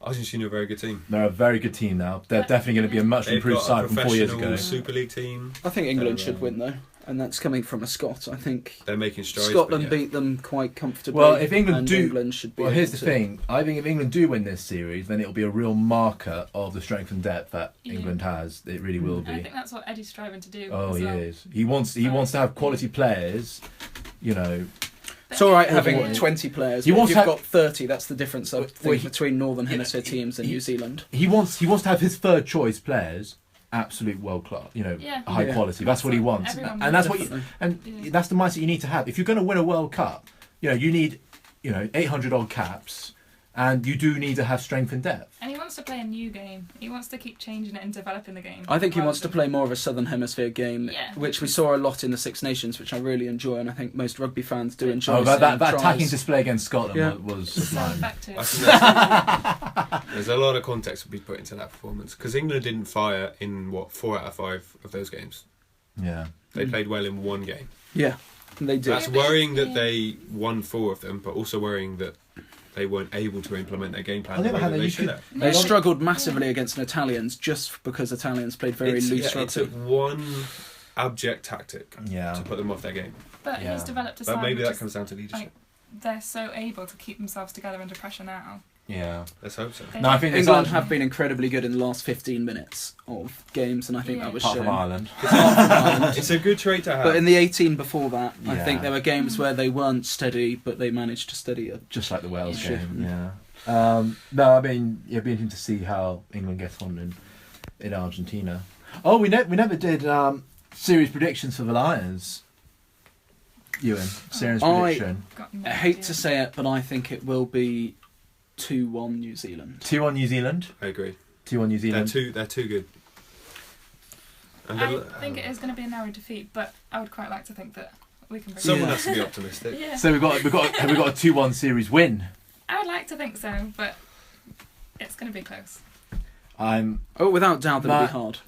Argentina are a very good team. They're a very good team now. They're definitely going to be a much improved side from 4 years ago. Super League team. I think England should win though, and that's coming from a Scot. I think they're making strides. Scotland beat them quite comfortably. Well, if England England should be. Well, here's the thing. I think if England do win this series, then it'll be a real marker of the strength and depth that England has. It really will be. I think that's what Eddie's striving to do. Oh, he is. He wants to have quality players. It's all right having 20 players. But if you've got 30, that's the difference I think between Northern Hemisphere teams and New Zealand. He wants to have his third choice players absolute world class, high quality. That's what he wants, and that's that's the mindset you need to have. If you're going to win a World Cup, you need 800 odd caps. And you do need to have strength and depth. And he wants to play a new game. He wants to keep changing it and developing the game. I think he wants to play more of a Southern Hemisphere game, which we saw a lot in the Six Nations, which I really enjoy, and I think most rugby fans do enjoy. That attacking display against Scotland was sublime. There's a lot of context to be put into that performance, because England didn't fire in 4 out of 5 of those games. Yeah. They played well in one game. Yeah, they did. That's worrying that they won 4 of them, but also worrying that they weren't able to implement their game plan. They struggled massively against Italians just because Italians played very loose rugby. It took one abject tactic to put them off their game. But he's developed a side. But maybe that comes down to leadership. They're so able to keep themselves together under pressure now. Yeah, let's hope so. No, I think England have been incredibly good in the last 15 minutes of games, and I think that was shown. Ireland. It's a good trait to have. But in the 18 before that, I think there were games where they weren't steady, but they managed to steady it. Just like the Wales game. Yeah. No, I mean, it'd be interesting to see how England gets on in Argentina. Oh, we never did series predictions for the Lions. Ewan, series prediction. I hate to say it, but I think it will be 2-1 New Zealand. 2-1 New Zealand? I agree. 2-1 New Zealand. They're too good. And I think it is going to be a narrow defeat, but I would quite like to think that we can bring someone has to be optimistic. Yeah. So have we got a 2-1 series win? I would like to think so, but It's going to be close. Without doubt, that'll be hard.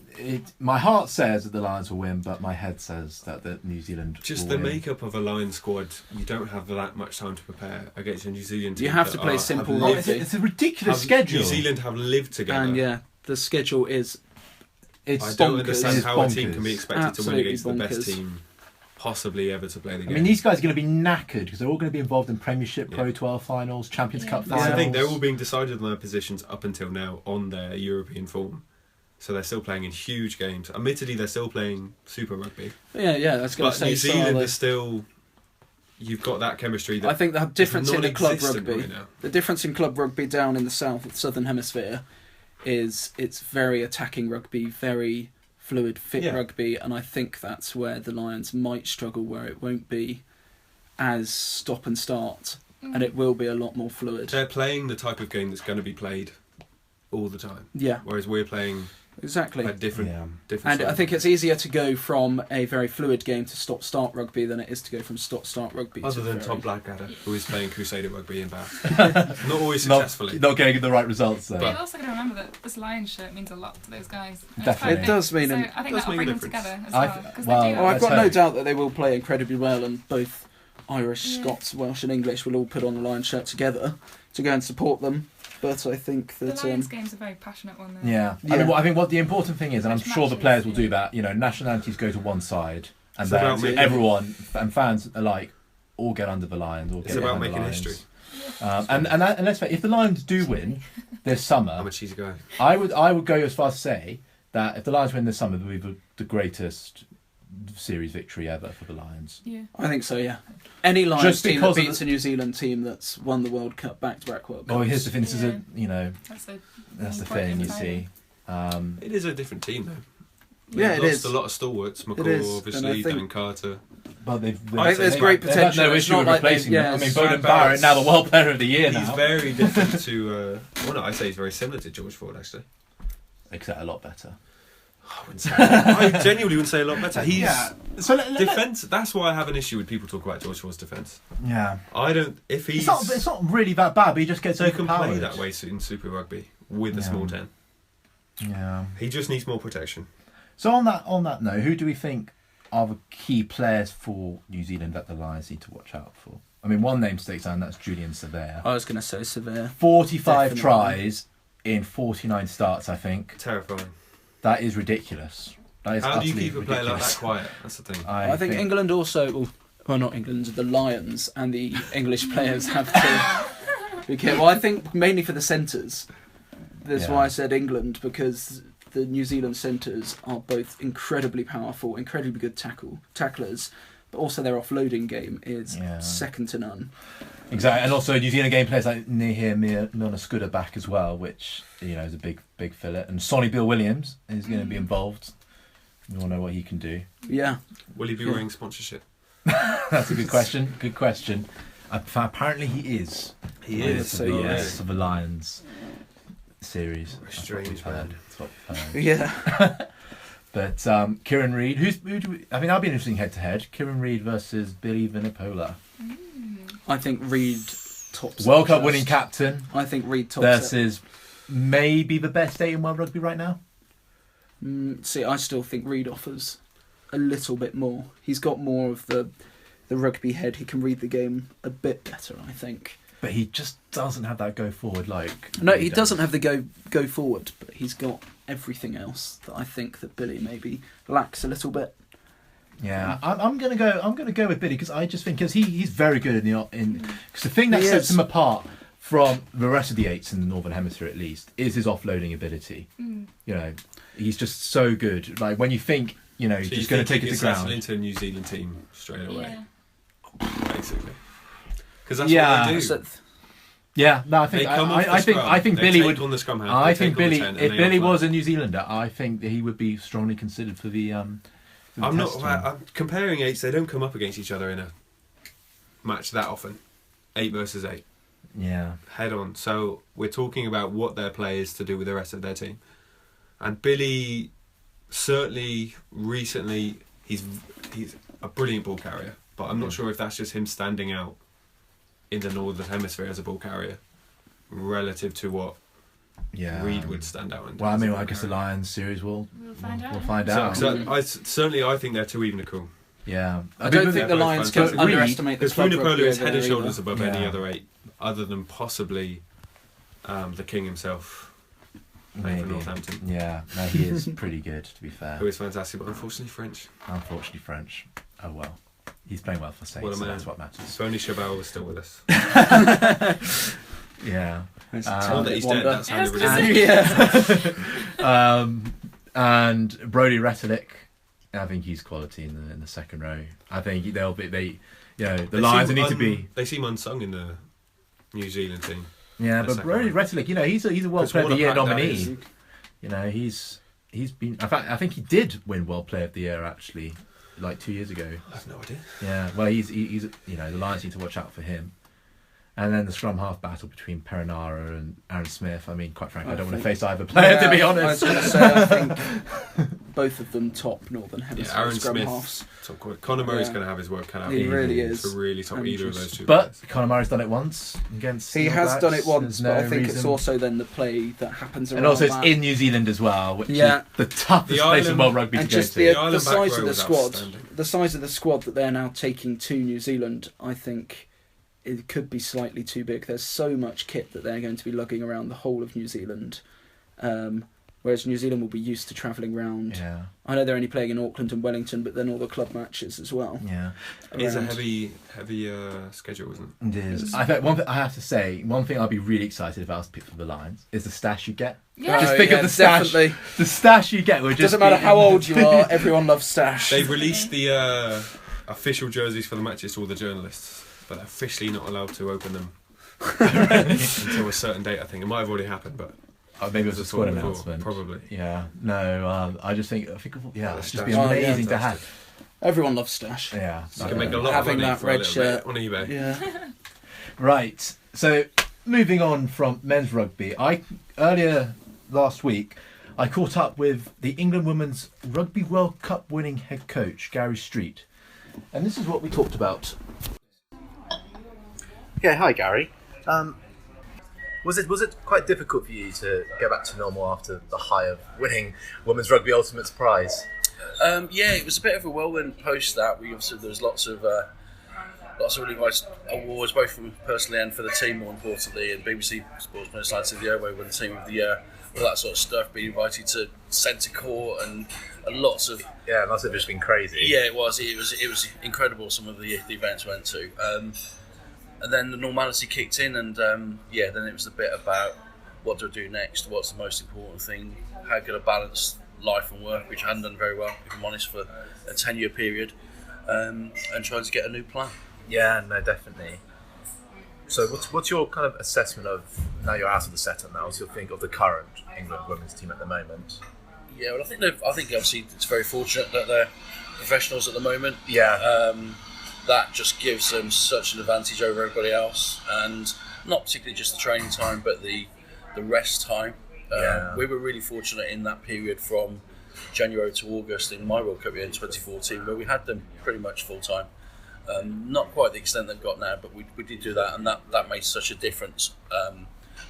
My heart says that the Lions will win, but my head says that New Zealand Just will the win. makeup of a Lions squad, you don't have that much time to prepare against a New Zealand team. You have to play simple rugby. It's a ridiculous schedule. New Zealand have lived together. And yeah, the schedule is... It's I don't bonkers. understand how a team bonkers. can be expected to win Absolutely against the best bonkers. team possibly ever to play the game. I mean, these guys are going to be knackered because they're all going to be involved in Premiership, Yeah. Pro 12 finals, Champions Yeah. Cup That's finals. I think they're all being decided on their positions up until now on their European form. So they're still playing in huge games. Admittedly, they're still playing Super Rugby. Yeah, that's going But to say New Zealand so, is still... You've got that chemistry that I think the difference in the club non-existent rugby, right now. the difference in club rugby down in the southern hemisphere, is it's very attacking rugby, very fluid, fit Yeah. rugby, and I think that's where the Lions might struggle, where it won't be as stop and start, and it will be a lot more fluid. They're playing the type of game that's going to be played all the time. Yeah, Whereas we're playing exactly. a different And style. I think it's easier to go from a very fluid game to stop-start rugby than it is to go from stop-start rugby Other to than very... Tom Blackadder, who is playing Crusader Rugby in Bath. Not always successfully. Not getting the right results though. But you're also going to remember that this Lions shirt means a lot to those guys. And it's Definitely. quite It does mean... big. an- So I think does that'll make a bring them difference. together as I well. th- 'cause well, they do. Oh, I've got Let's no hope. doubt that they will play incredibly well, and both Irish, Yeah. Scots, Welsh and English will all put on the Lions shirt together to go and support them. But I think The that... Lions game's a very passionate one though. Yeah. Yeah. I think what the important thing is, and I'm Which sure the matches, players will do yeah. that, nationalities go to one side, and It's then about making- everyone and fans alike all get under the Lions. All It's get about behind the making Lions. history. And let's face it, if the Lions do win this summer, How much he's going. I would go as far as to say that if the Lions win this summer, it will be the greatest series victory ever for the Lions. Yeah. I think so, yeah. Any Lions Just team that because of beats a New Zealand team that's won the World Cup, back-to-back World Cups. Well, here's the thing. This is That's the quite thing. You entertaining. see. It is a different team, though. Yeah, They've it lost is. a lot of stalwarts. It McCaw, is, and obviously, I think- Dan Carter. But I think there's great they've had potential. no It's issue not with like they- replacing them. I mean, Fran Bowden Barrett, now the World Player of the Year He's now. very different to... I say he's very similar to George Ford, actually. Except a lot better. I genuinely wouldn't say a lot better. He's... So Defence, that's why I have an issue when people talk about George Ford's defence. Yeah. I don't... If he's... It's not really that bad, but he just gets you can play overpowered. that way in Super Rugby with a Yeah. small 10. Yeah. He just needs more protection. So on that note, who do we think are the key players for New Zealand that the Lions need to watch out for? I mean, one name sticks out, and that's Julian Severe. I was going to say Severe. 45 Definitely. tries in 49 starts, I think. Terrifying. That is ridiculous. That is How do you utterly keep a player like ridiculous. that quiet? That's the thing. I think England also... Well, not England, the Lions and the English players have to be careful. Well, I think mainly for the centres. That's Yeah. why I said England, because the New Zealand centres are both incredibly powerful, incredibly good tacklers, but also their offloading game is Yeah. second to none. Exactly, and also New Zealand game players like Nihir Milner Scudder back as well, which is a big fillet. And Sonny Bill Williams is going to be involved. We all know what he can do. Yeah. Will he be wearing sponsorship? That's a good question. Good question. Apparently he is. He With is. So, the, yes. of the Lions series. A strange man. That's what we've heard. Yeah. But Kieran Reid, that'll be an interesting head-to-head. Kieran Reid versus Billy Vunipola. I think Reid tops it World Cup first. winning captain I think Reid tops it. versus maybe the best eight in world rugby right now. See, I still think Reid offers a little bit more. He's got more of the rugby head. He can read the game a bit better, I think. But he just doesn't have that go forward like. No, Reid he does. doesn't have the go forward, but he's got everything else that I think that Billy maybe lacks a little bit. Yeah, I'm gonna go with Billy because I just think he's very good in because the thing that He sets is. him apart from the rest of the eights in the Northern Hemisphere at least is his offloading ability. He's just so good. Like when you think he's So just going to take it to ground. into a New Zealand team straight away, Yeah. basically. Because that's Yeah. what they do. So, Yeah, no, I think They come off the I think scrum, I think they Billy take would. on the scrum half, I they think take on the Billy, 10 and if they Billy offload. was a New Zealander, I think that he would be strongly considered for the. I'm not test team. I'm comparing eights. They don't come up against each other in a match that often. 8 versus 8, Yeah. head on. So we're talking about what their play is to do with the rest of their team. And Billy, certainly recently, he's a brilliant ball carrier. But I'm not sure if that's just him standing out in the Northern Hemisphere as a ball carrier relative to what Reed would stand out. Well, I mean, I guess the Lions series We'll find out. We'll find out. I think they're too economical. Yeah, I don't think the Lions can underestimate the because club Vunipola rugby is over head and there shoulders either. above any other 8, other than possibly the King himself, playing for maybe. Northampton. Yeah, no, he is pretty good, to be fair. Who is fantastic, but unfortunately French. Unfortunately French. Oh well. He's playing well for Saints, What a so man. that's what matters. If only Chabal was still with us. Yeah. Not that he's dead, Wonder. that sounded Yeah, really And Brody Retallick, I think he's quality in the second row. I think they'll be the Lions need to be. They seem unsung in the New Zealand team. Yeah, but Brody Retallick, he's a World Player of the Year nominee. He's been. In fact, I think he did win World Player of the Year actually, like 2 years ago. I have no idea. Yeah, well, he's the Lions need to watch out for him. And then the scrum half battle between Perinara and Aaron Smith. I mean, quite frankly, I don't want to face either player, to be honest. I was going to say, I think both of them top Northern Hemisphere Aaron scrum Smith, halves. top quality. Conor Murray's going to have his work cut out. He really is. To really top either of those two. But players. Conor Murray's done it once against. He All has Blacks. done it once, There's but no I think reason. it's also then the play that happens around And also, it's that. in New Zealand as well, which Yeah. is the toughest The place in island- world rugby to and go just to. the island back size row of the was squad, outstanding. the size of the squad that they're now taking to New Zealand, I think it could be slightly too big. There's so much kit that they're going to be lugging around the whole of New Zealand, whereas New Zealand will be used to travelling around. Yeah, I know they're only playing in Auckland and Wellington, but then all the club matches as well. yeah, It's a around. heavy schedule, isn't it? it is. I think one thing I have to say, one thing I'll be really excited about for the Lions is the stash you get. Yeah. Just think of the stash. Definitely. The stash you get. Would just Doesn't matter be- how old you are, everyone loves stash. They've released the official jerseys for the matches to all the journalists, but they're officially not allowed to open them until a certain date. I think it might have already happened, but maybe it was a squad before, announcement. probably. Yeah, no, I just think it'd just be stash. amazing Oh, to have. Everyone loves stash. Yeah, You can make a lot Having of money that for red a little shirt. bit on eBay. Yeah. Right. So moving on from men's rugby, earlier last week I caught up with the England Women's Rugby World Cup winning head coach Gary Street, and this is what we talked about. Yeah, hi Gary. Was it quite difficult for you to go back to normal after the high of winning Women's Rugby Ultimates prize? Yeah, it was a bit of a whirlwind post that. There was lots of really nice awards, both from personally and for the team, more importantly, and BBC Sports Personality of the Year, where we won the Team of the Year, all that sort of stuff, being invited to centre court and lots of... Yeah, it must have just been crazy. Yeah, it was incredible, some of the events we went to. And then the normality kicked in, and then it was a bit about what do I do next, what's the most important thing, how could I balance life and work, which I hadn't done very well, if I'm honest, for a 10-year period, and trying to get a new plan. Yeah, no, definitely. So what's your kind of assessment of, now you're out of the setup now, what's your think of the current England women's team at the moment? Yeah, well, I think obviously it's very fortunate that they're professionals at the moment. Yeah. That just gives them such an advantage over everybody else, and not particularly just the training time, but the rest time. We were really fortunate in that period from January to August in my World Cup year in 2014, where we had them pretty much full time. Not quite the extent they've got now, but we did do that, and that made such a difference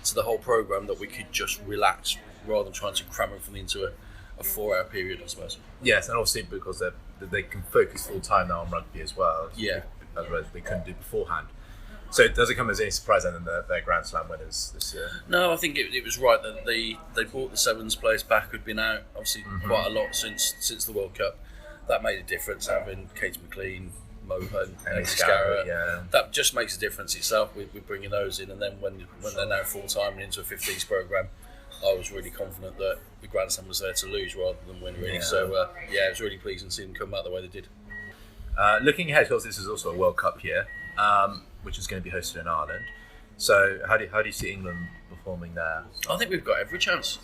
to the whole programme that we could just relax rather than trying to cram everything into a 4-hour period, I suppose. Yes, and obviously because they can focus full time now on rugby as well. Yeah. Otherwise they couldn't do beforehand. So does it come as any surprise then that they're Grand Slam winners this year? No, I think it was right that they brought the Sevens players back who'd been out obviously quite a lot since the World Cup. That made a difference, having Kate McLean, Moth and Scarrett. Yeah. That just makes a difference itself with bringing those in, and then when they're now full time and into a 50s programme, I was really confident that the Grand Slam was there to lose rather than win, really. Yeah. So it was really pleasing to see them come out the way they did. Looking ahead, because this is also a World Cup year, which is going to be hosted in Ireland. So how do you see England performing there? I think we've got every chance.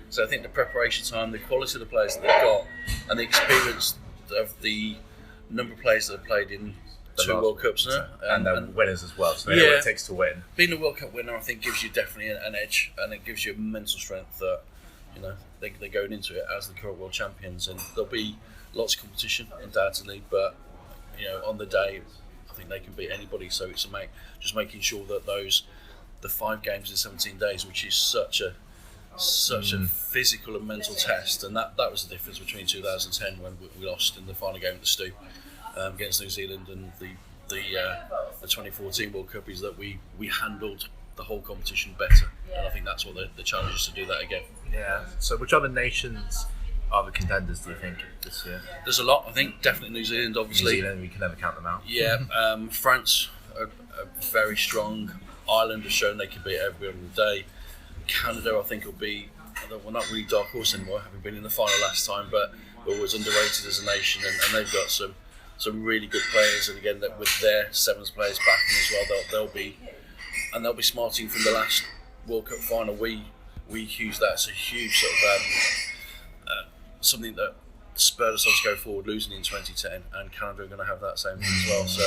So I think the preparation time, the quality of the players that they've got, and the experience of the number of players that have played in two World Cups now, and they're winners as well, so they know what it takes to win. Being a World Cup winner, I think, gives you definitely an edge, and it gives you a mental strength that they're going into it as the current world champions, and there'll be lots of competition undoubtedly, but on the day, I think they can beat anybody. So it's just making sure that those the 5 games in 17 days, which is such a physical and mental test, and that was the difference between 2010 when we lost in the final game at the Stoop against New Zealand and the 2014 World Cup, is that we handled the whole competition better, and I think that's what the challenge is, to do that again. Yeah. So which other nations are the contenders, do you think, this year? There's a lot. I think definitely New Zealand, obviously. New Zealand, we can never count them out. Yeah, France are very strong. Ireland have shown they can beat everybody on the day. Canada, I think, will be, we're not really dark horse anymore, having been in the final last time, but we're always underrated as a nation, and they've got some really good players, and again, that with their sevens players backing as well, they'll be smarting from the last World Cup final. We used that as a huge sort of something that spurred us on to go forward, losing in 2010, and Canada are going to have that same thing as well. So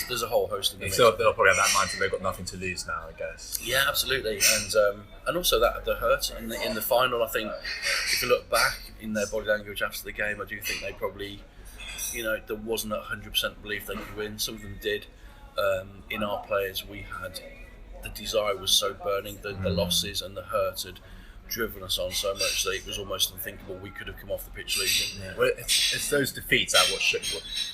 there's a whole host of them. So they'll probably have that mindset. They've got nothing to lose now, I guess. Yeah, absolutely, and also that the hurt in the final. I think if you look back in their body language after the game, I do think they probably, there wasn't 100% belief they could win. Some of them did. In our players, we had the desire was so burning. The losses and the hurt had driven us on so much that it was almost unthinkable we could have come off the pitch losing. Yeah. Well, it's those defeats that what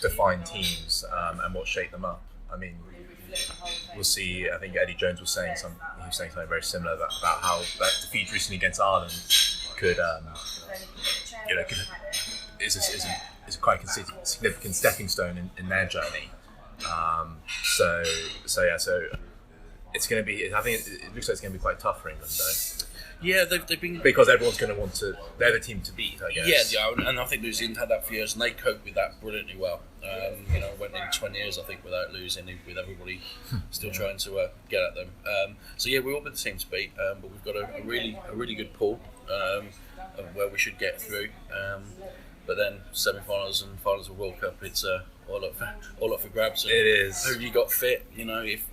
define teams and what shape them up. I mean, we'll see. I think Eddie Jones was saying something very similar about how that defeat recently against Ireland is quite a significant stepping stone in their journey. So it's going to be. I think it looks like it's going to be quite tough for England, though. Yeah, they've been, because everyone's going to want to. They're the team to beat, I guess. Yeah, and I think New Zealand had that for years, and they coped with that brilliantly well. Went in 20 years, I think, without losing, with everybody still trying to get at them. So yeah, we've all been the team to beat, but we've got a really good pool of where we should get through. But then semi-finals and finals of World Cup, it's all up for grabs. And it is. Who have you got fit? If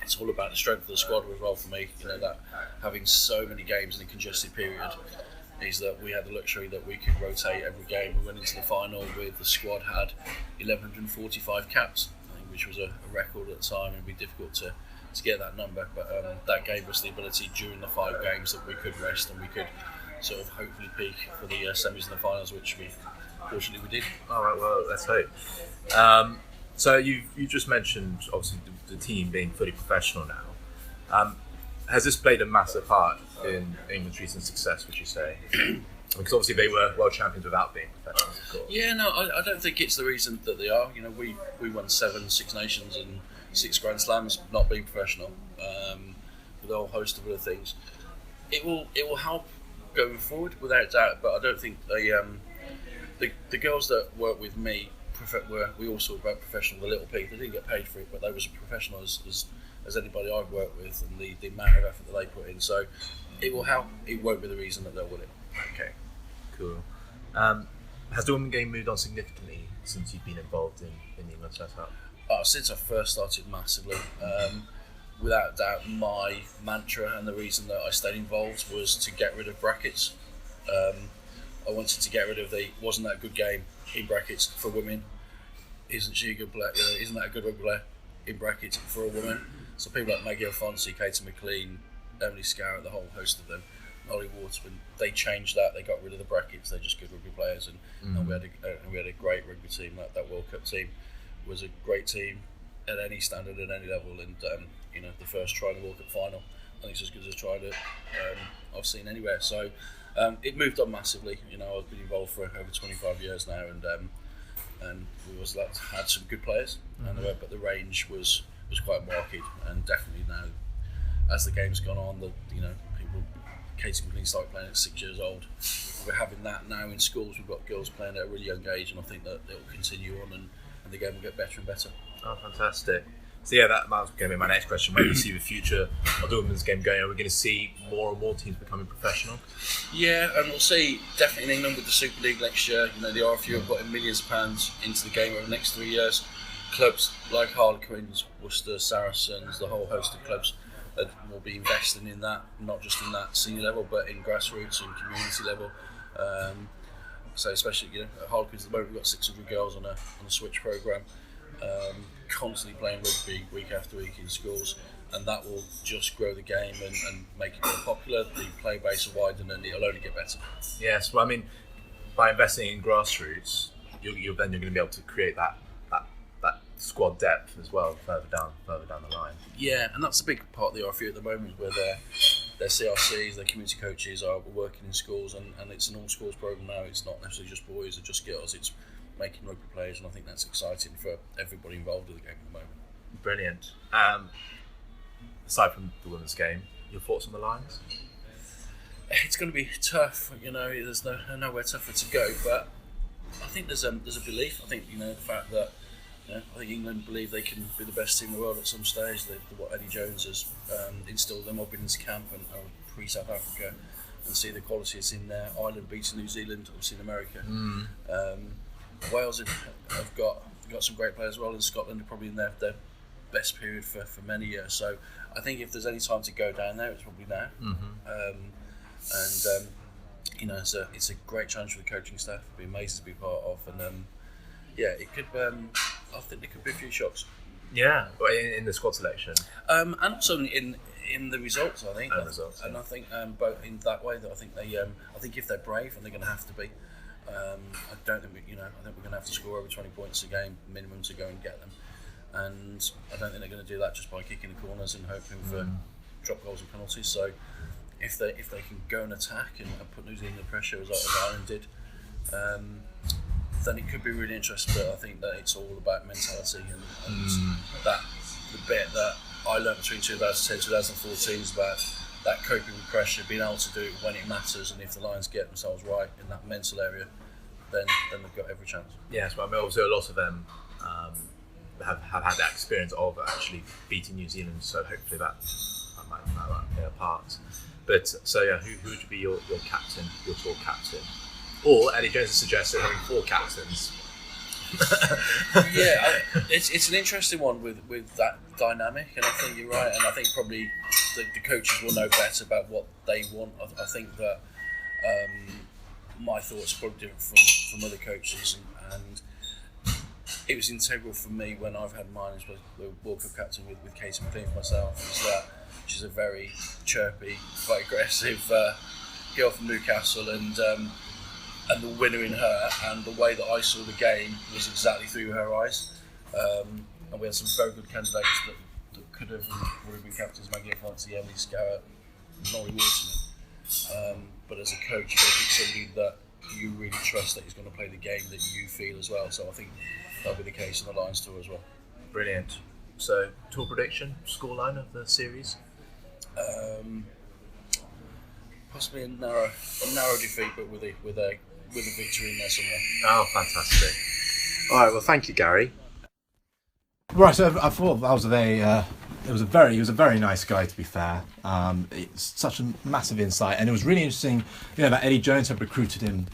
it's all about the strength of the squad as well for me. That having so many games in a congested period is that we had the luxury that we could rotate every game. We went into the final with the squad had 1,145 caps, which was a record at the time, and it'd be difficult to get that number. But that gave us the ability during the 5 games that we could rest and we could sort of hopefully peak for the semis and the finals, which fortunately we did. All right, well, let's hope. So you just mentioned obviously the team being fully professional now. Has this played a massive part in England's recent success, would you say? Because obviously they were world champions without being professionals, of course. Yeah, no, I don't think it's the reason that they are. We won 7 Six Nations and 6 Grand Slams not being professional, with a whole host of other things. It will help going forward without doubt, but I don't think the girls that work with me we all talk about professional, the little P. They didn't get paid for it, but they was as professional as anybody I've worked with, and the amount of effort that they put in. So it will help. It won't be the reason that they'll win it. Okay, cool. Has the women game moved on significantly since you've been involved in the England setup? Since I first started, massively. Without doubt, my mantra and the reason that I stayed involved was to get rid of brackets. I wanted to get rid of wasn't that a good game in brackets for women? Isn't she a good player? Isn't that a good rugby player in brackets for a woman? So people like Maggie Alfonsi, Katie McLean, Emily Scarrett, the whole host of them, Molly Waterman, they changed that. They got rid of the brackets. They're just good rugby players, and we had a great rugby team. That World Cup team was a great team at any standard, at any level, and the first try in the World Cup final, I think it's as good as a try that I've seen anywhere. So it moved on massively. I've been involved for over 25 years now, and we had some good players, but the range was quite marked, and definitely now, as the game's gone on, people, Katie McLean started playing at 6 years old. We're having that now in schools. We've got girls playing at a really young age, and I think that it will continue on, and the game will get better and better. Oh, fantastic. So yeah, that was going to be my next question. Where do you see the future of the women's game going? Are we going to see more and more teams becoming professional? Yeah, and we'll see definitely in England with the Super League next year. The RFU have put in millions of pounds into the game over the next 3 years. Clubs like Harlequins, Worcester, Saracens, the whole host of clubs will be investing in that, not just in that senior level, but in grassroots and community level. So especially at Harlequins at the moment, we've got 600 girls on a switch programme. Constantly playing rugby week after week in schools, and that will just grow the game and make it more popular. The player base will widen, and it'll only get better. Yes, well, I mean, by investing in grassroots, you're going to be able to create that squad depth as well further down the line. Yeah, and that's a big part of the RFU at the moment, where their CRCs, their community coaches are working in schools, and it's an all schools program now. It's not necessarily just boys or just girls. It's making rugby players, and I think that's exciting for everybody involved in the game at the moment. Brilliant. Aside from the women's game, your thoughts on the Lions? It's going to be tough. There's nowhere tougher to go, but I think there's a belief. I think the fact that I think England believe they can be the best team in the world at some stage. What Eddie Jones has instilled them up in his camp and pre-South Africa, and see the qualities in there. Ireland beating New Zealand, obviously in America. Wales have got some great players as well, and Scotland are probably in their best period for many years. So I think if there's any time to go down there, it's probably now. It's a great challenge for the coaching staff. It'd be amazing to be part of, and it could. I think there could be a few shocks. Yeah, in the squad selection, and also in the results. I think, and I think both in that way that I think they. I think if they're brave, and they're going to have to be. I don't think I think we're going to have to score over 20 points a game minimum to go and get them, and I don't think they're going to do that just by kicking the corners and hoping for drop goals and penalties. So if they can go and attack and put New Zealand under pressure as Ireland did, then it could be really interesting. But I think that it's all about mentality and that the bit that I learned between 2010 and 2014 is about that coping with pressure, being able to do it when it matters, and if the Lions get themselves right in that mental area, then they've got every chance. Yes, but I mean, obviously a lot of them have had that experience of actually beating New Zealand, so hopefully that might play a part. But so yeah, who would be your captain, your tour captain? Or Eddie Jones has suggested having 4 captains. It's an interesting one with that dynamic, and I think you're right, and I think probably the coaches will know better about what they want. I think that my thoughts are probably different from other coaches, and it was integral for me when I've had mine as the World Cup captain with Katie McLean myself, is that she's a very chirpy, quite aggressive girl from Newcastle, and the winner in her, and the way that I saw the game was exactly through her eyes. And we had some very good candidates that could have would have been captains: Maggie Fancy, Emily Scarrett, Laurie Waterman. But as a coach, you've got to pick somebody that you really trust that is going to play the game that you feel as well. So I think that'll be the case in the Lions tour as well. Brilliant. So tour prediction, scoreline of the series? Possibly a narrow defeat, but with a victory in there somewhere. Oh, fantastic! All right, well, thank you, Gary. Right, so I thought that was he was a very nice guy, to be fair. It's such a massive insight, and it was really interesting, that Eddie Jones had recruited him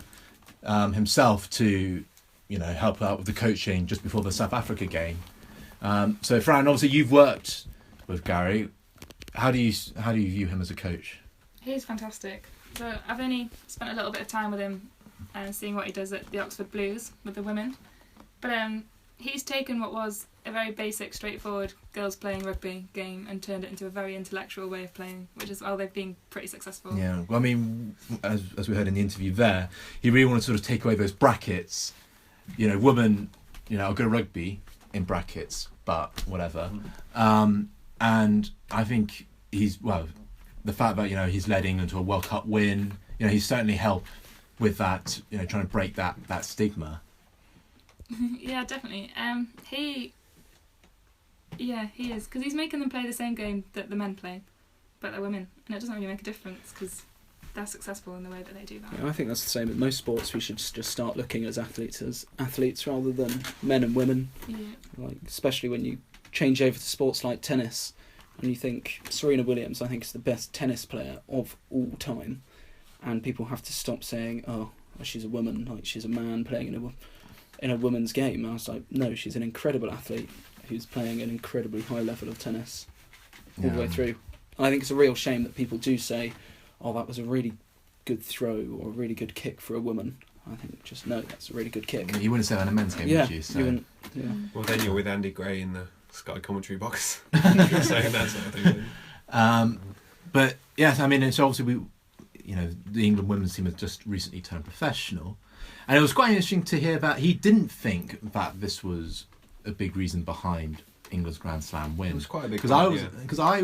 himself to, help out with the coaching just before the South Africa game. So, Fran, obviously you've worked with Gary. How do you view him as a coach? He's fantastic. So I've only spent a little bit of time with him and seeing what he does at the Oxford Blues with the women. But he's taken what was a very basic, straightforward girls playing rugby game and turned it into a very intellectual way of playing, which is why they've been pretty successful. Yeah, well, I mean, as we heard in the interview there, he really wanted to sort of take away those brackets. Women, are good at rugby in brackets, but whatever. And I think the fact that he's led England to a World Cup win, he's certainly helped with that, trying to break that stigma. Yeah, definitely. He is, because he's making them play the same game that the men play, but they're women, and it doesn't really make a difference because they're successful in the way that they do that. Yeah, I think that's the same with most sports. We should just start looking as athletes rather than men and women. Yeah. Especially when you change over to sports like tennis, and you think Serena Williams, I think, is the best tennis player of all time, and people have to stop saying, "Oh, she's a woman, like she's a man playing in a women's game." I was like, no, she's an incredible athlete who's playing an incredibly high level of tennis all the way through. And I think it's a real shame that people do say, "Oh, that was a really good throw or a really good kick for a woman." I think just no, that's a really good kick. You wouldn't say that in a men's game, would you? So. Well, then you're with Andy Gray in the Sky commentary box saying that sort of thing. But yes, I mean, it's obviously the England women's team has just recently turned professional, and it was quite interesting to hear that he didn't think that this was a big reason behind England's Grand Slam win. It was quite a big because I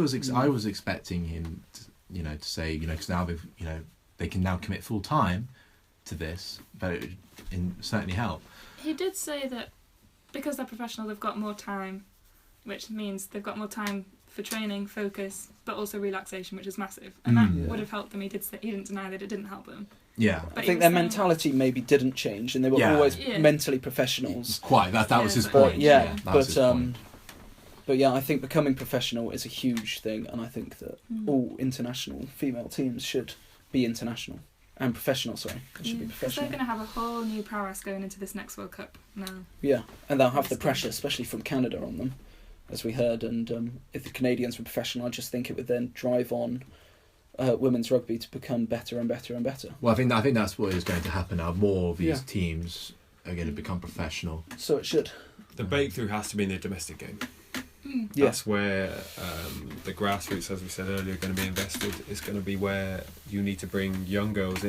was expecting him to say because now they can now commit full time to this, but it would certainly help. He did say that because they're professional, they've got more time, which means they've got more time for training, focus, but also relaxation, which is massive, and that would have helped them. He didn't deny that it didn't help them. Yeah, but I think their mentality maybe didn't change, and they were always mentally professionals. Quite. That was his point. But yeah, I think becoming professional is a huge thing, and I think that all international female teams should be international and professional. Sorry, they should be professional. They're going to have a whole new prowess going into this next World Cup now. Yeah, and they'll have the pressure, especially from Canada, on them, as we heard. And if the Canadians were professional, I just think it would then drive on women's rugby to become better and better and better. Well, I think that's what is going to happen now. More of these teams are going to become professional. So it should. The breakthrough has to be in the domestic game. That's where the grassroots, as we said earlier, are going to be invested. It's going to be where you need to bring young girls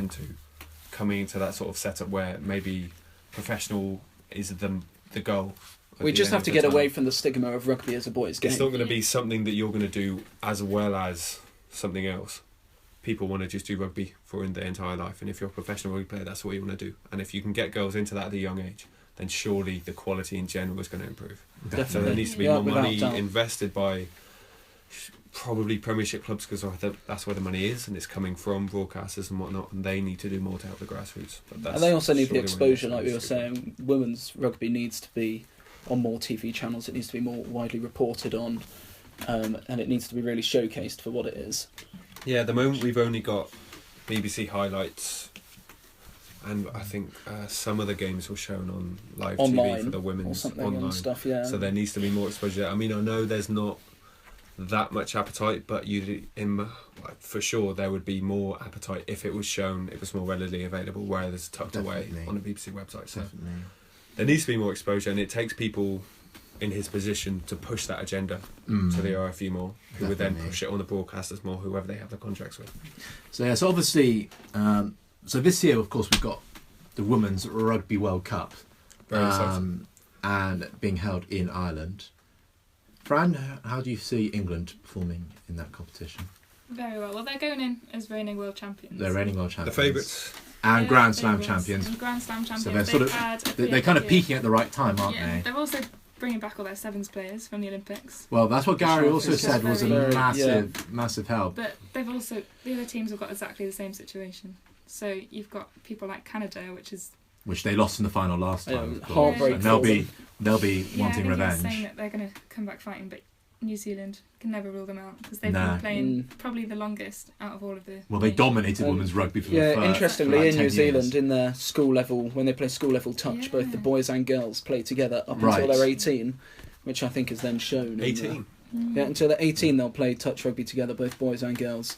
coming into that sort of setup where maybe professional is the goal. We just have to get away from the stigma of rugby as a boys' game. It's not going to be something that you're going to do as well as something else. People want to just do rugby for their entire life, and if you're a professional rugby player, that's what you want to do. And if you can get girls into that at a young age, then surely the quality in general is going to improve. Definitely. So there needs to be more money invested by probably Premiership clubs, because that's where the money is, and it's coming from broadcasters and whatnot, and they need to do more to help the grassroots. And they also need the exposure, like we were saying. Women's rugby needs to be on more TV channels. It needs to be more widely reported on, and it needs to be really showcased for what it is. Yeah, at the moment we've only got BBC highlights, and I think some of the games were shown on live online, TV for the women's online stuff. Yeah. So there needs to be more exposure. I mean, I know there's not that much appetite, but for sure there would be more appetite if it was shown. It was more readily available, whereas tucked away on the BBC website. So there needs to be more exposure, and it takes people in his position to push that agenda. So there are a few more who would then push it on the broadcasters more, whoever they have the contracts with. So obviously, so this year, of course, we've got the Women's Rugby World Cup, Very exciting. and being held in Ireland. Fran, how do you see England performing in that competition? Very well. Well, they're going in as reigning world champions. They're reigning world champions. The favourites. And Grand Slam champions. And Grand Slam champions. So they're kind of peaking at the right time, aren't they? They're also bringing back all their sevens players from the Olympics. Well, that's what Gary also said was a massive help. But the other teams have got exactly the same situation. So you've got people like Canada, which they lost in the final last time. Heartbreak. And they'll be wanting revenge. Saying that they're going to come back fighting, but New Zealand can never rule them out because they've been playing probably the longest out of all of the. Well, they dominated women's rugby for the first. Interestingly, in New Zealand, years. In their school level, when they play school level touch, both the boys and girls play together up until they're 18, which I think is then shown. 18. Until they're 18, they'll play touch rugby together, both boys and girls,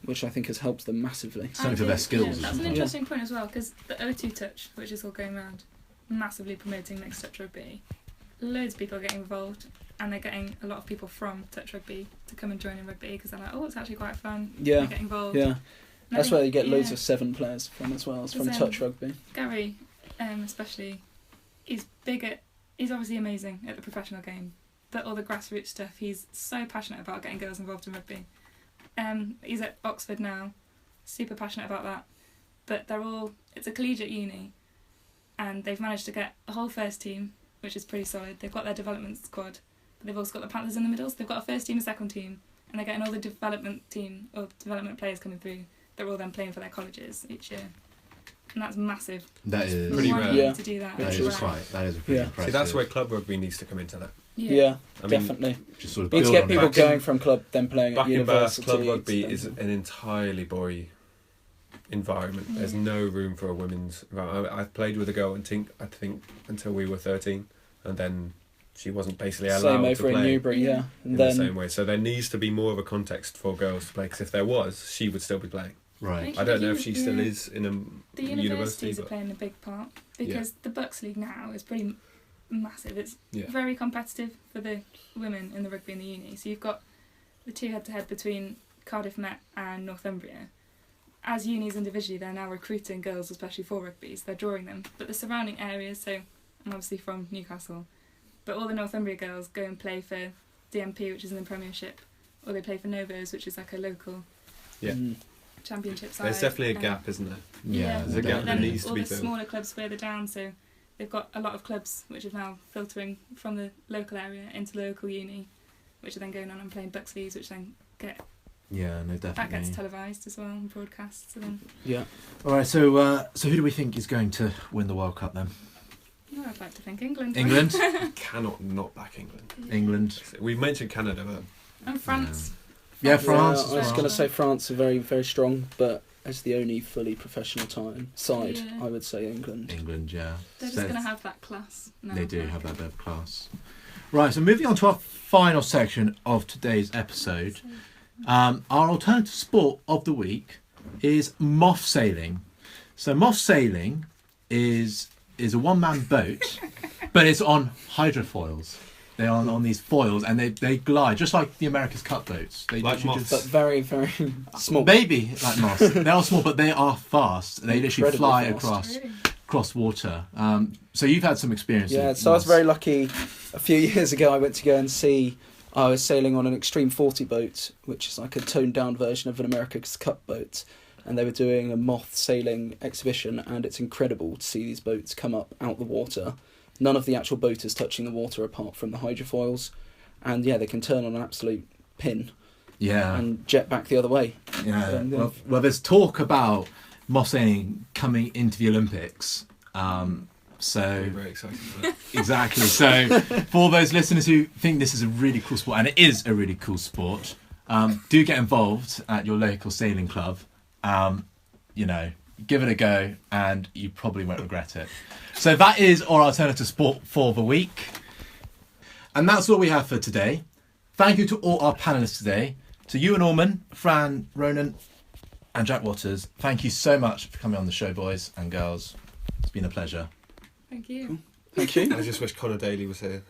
which I think has helped them massively. Something for their skills. That's an interesting point as well, because the O2 touch, which is all going around, massively promoting mixed touch rugby. Loads of people are getting involved, and they're getting a lot of people from touch rugby to come and join in rugby because they're like, it's actually quite fun. Yeah, get involved. Yeah, that's where you get loads of 7 players from as well, from touch rugby. Gary, especially, he's obviously amazing at the professional game, but all the grassroots stuff, he's so passionate about getting girls involved in rugby. He's at Oxford now, super passionate about that, but it's a collegiate uni, and they've managed to get a whole first team, which is pretty solid. They've got their development squad, but they've also got the Panthers in the middle, so they've got a first team and second team, and they're getting all the development players coming through. They're all then playing for their colleges each year, and that's massive. That is pretty rare. To do that. That is pretty impressive. See, that's where club rugby needs to come into that. Yeah, definitely. Just sort of need to get people going from club, then playing at university. Club rugby is an entirely boy environment. There's no room for a women's. I played with a girl, I think until we were 13, and then she wasn't basically allowed to play. Same over in Newbury, in the same way. So there needs to be more of a context for girls to play, because if there was, she would still be playing. Right. I don't know if she still is in a the university. Universities are playing a big part, because the Bucks League now is pretty massive. It's very competitive for the women in the rugby and the uni. So you've got the two head-to-head between Cardiff Met and Northumbria. As unis individually, they're now recruiting girls, especially for rugby, so they're drawing them. But the surrounding areas, so I'm obviously from Newcastle, but all the Northumbria girls go and play for DMP, which is in the Premiership, or they play for Novos, which is like a local championship side. There's definitely a gap, isn't there? Yeah, there's a gap that needs to all be the filled. smaller clubs further down, so they've got a lot of clubs which are now filtering from the local area into the local uni, which are then going on and playing Buxleys, which then get definitely. that gets televised as well and broadcast. So then, All right, so who do we think is going to win the World Cup then? I'd like to think England. England. Cannot not back England. England. We mentioned Canada, but And France. Yeah, France. I was going to say France are very, very strong, but as the only fully professional side, I would say England. England, yeah. They're just going to have that class. Now. They do have that bit of class. Right, so moving on to our final section of today's episode. Our alternative sport of the week is moth sailing. So moth sailing is a one-man boat, but it's on hydrofoils. They're on these foils, and they glide just like the America's Cup boats. They like moths, but very, very small. Maybe like moths. They are small, but they are fast. They literally fly fast. across water. So you've had some experience. Yeah, so I was very lucky. A few years ago, I went to go and see. I was sailing on an Extreme 40 boat, which is like a toned-down version of an America's Cup boat. And they were doing a moth sailing exhibition, and it's incredible to see these boats come up out the water. None of the actual boat is touching the water apart from the hydrofoils, and they can turn on an absolute pin, and jet back the other way. Yeah. Well, there's talk about moth sailing coming into the Olympics. So very exciting for that. Exactly. So for those listeners who think this is a really cool sport, and it is a really cool sport, do get involved at your local sailing club. Give it a go, and you probably won't regret it. So that is our alternative sport for the week. And that's all we have for today. Thank you to all our panellists today. To Ewan, Allman, Fran, Ronan, and Jack Waters. Thank you so much for coming on the show, boys and girls. It's been a pleasure. Thank you. Thank you. I just wish Connor Daly was here.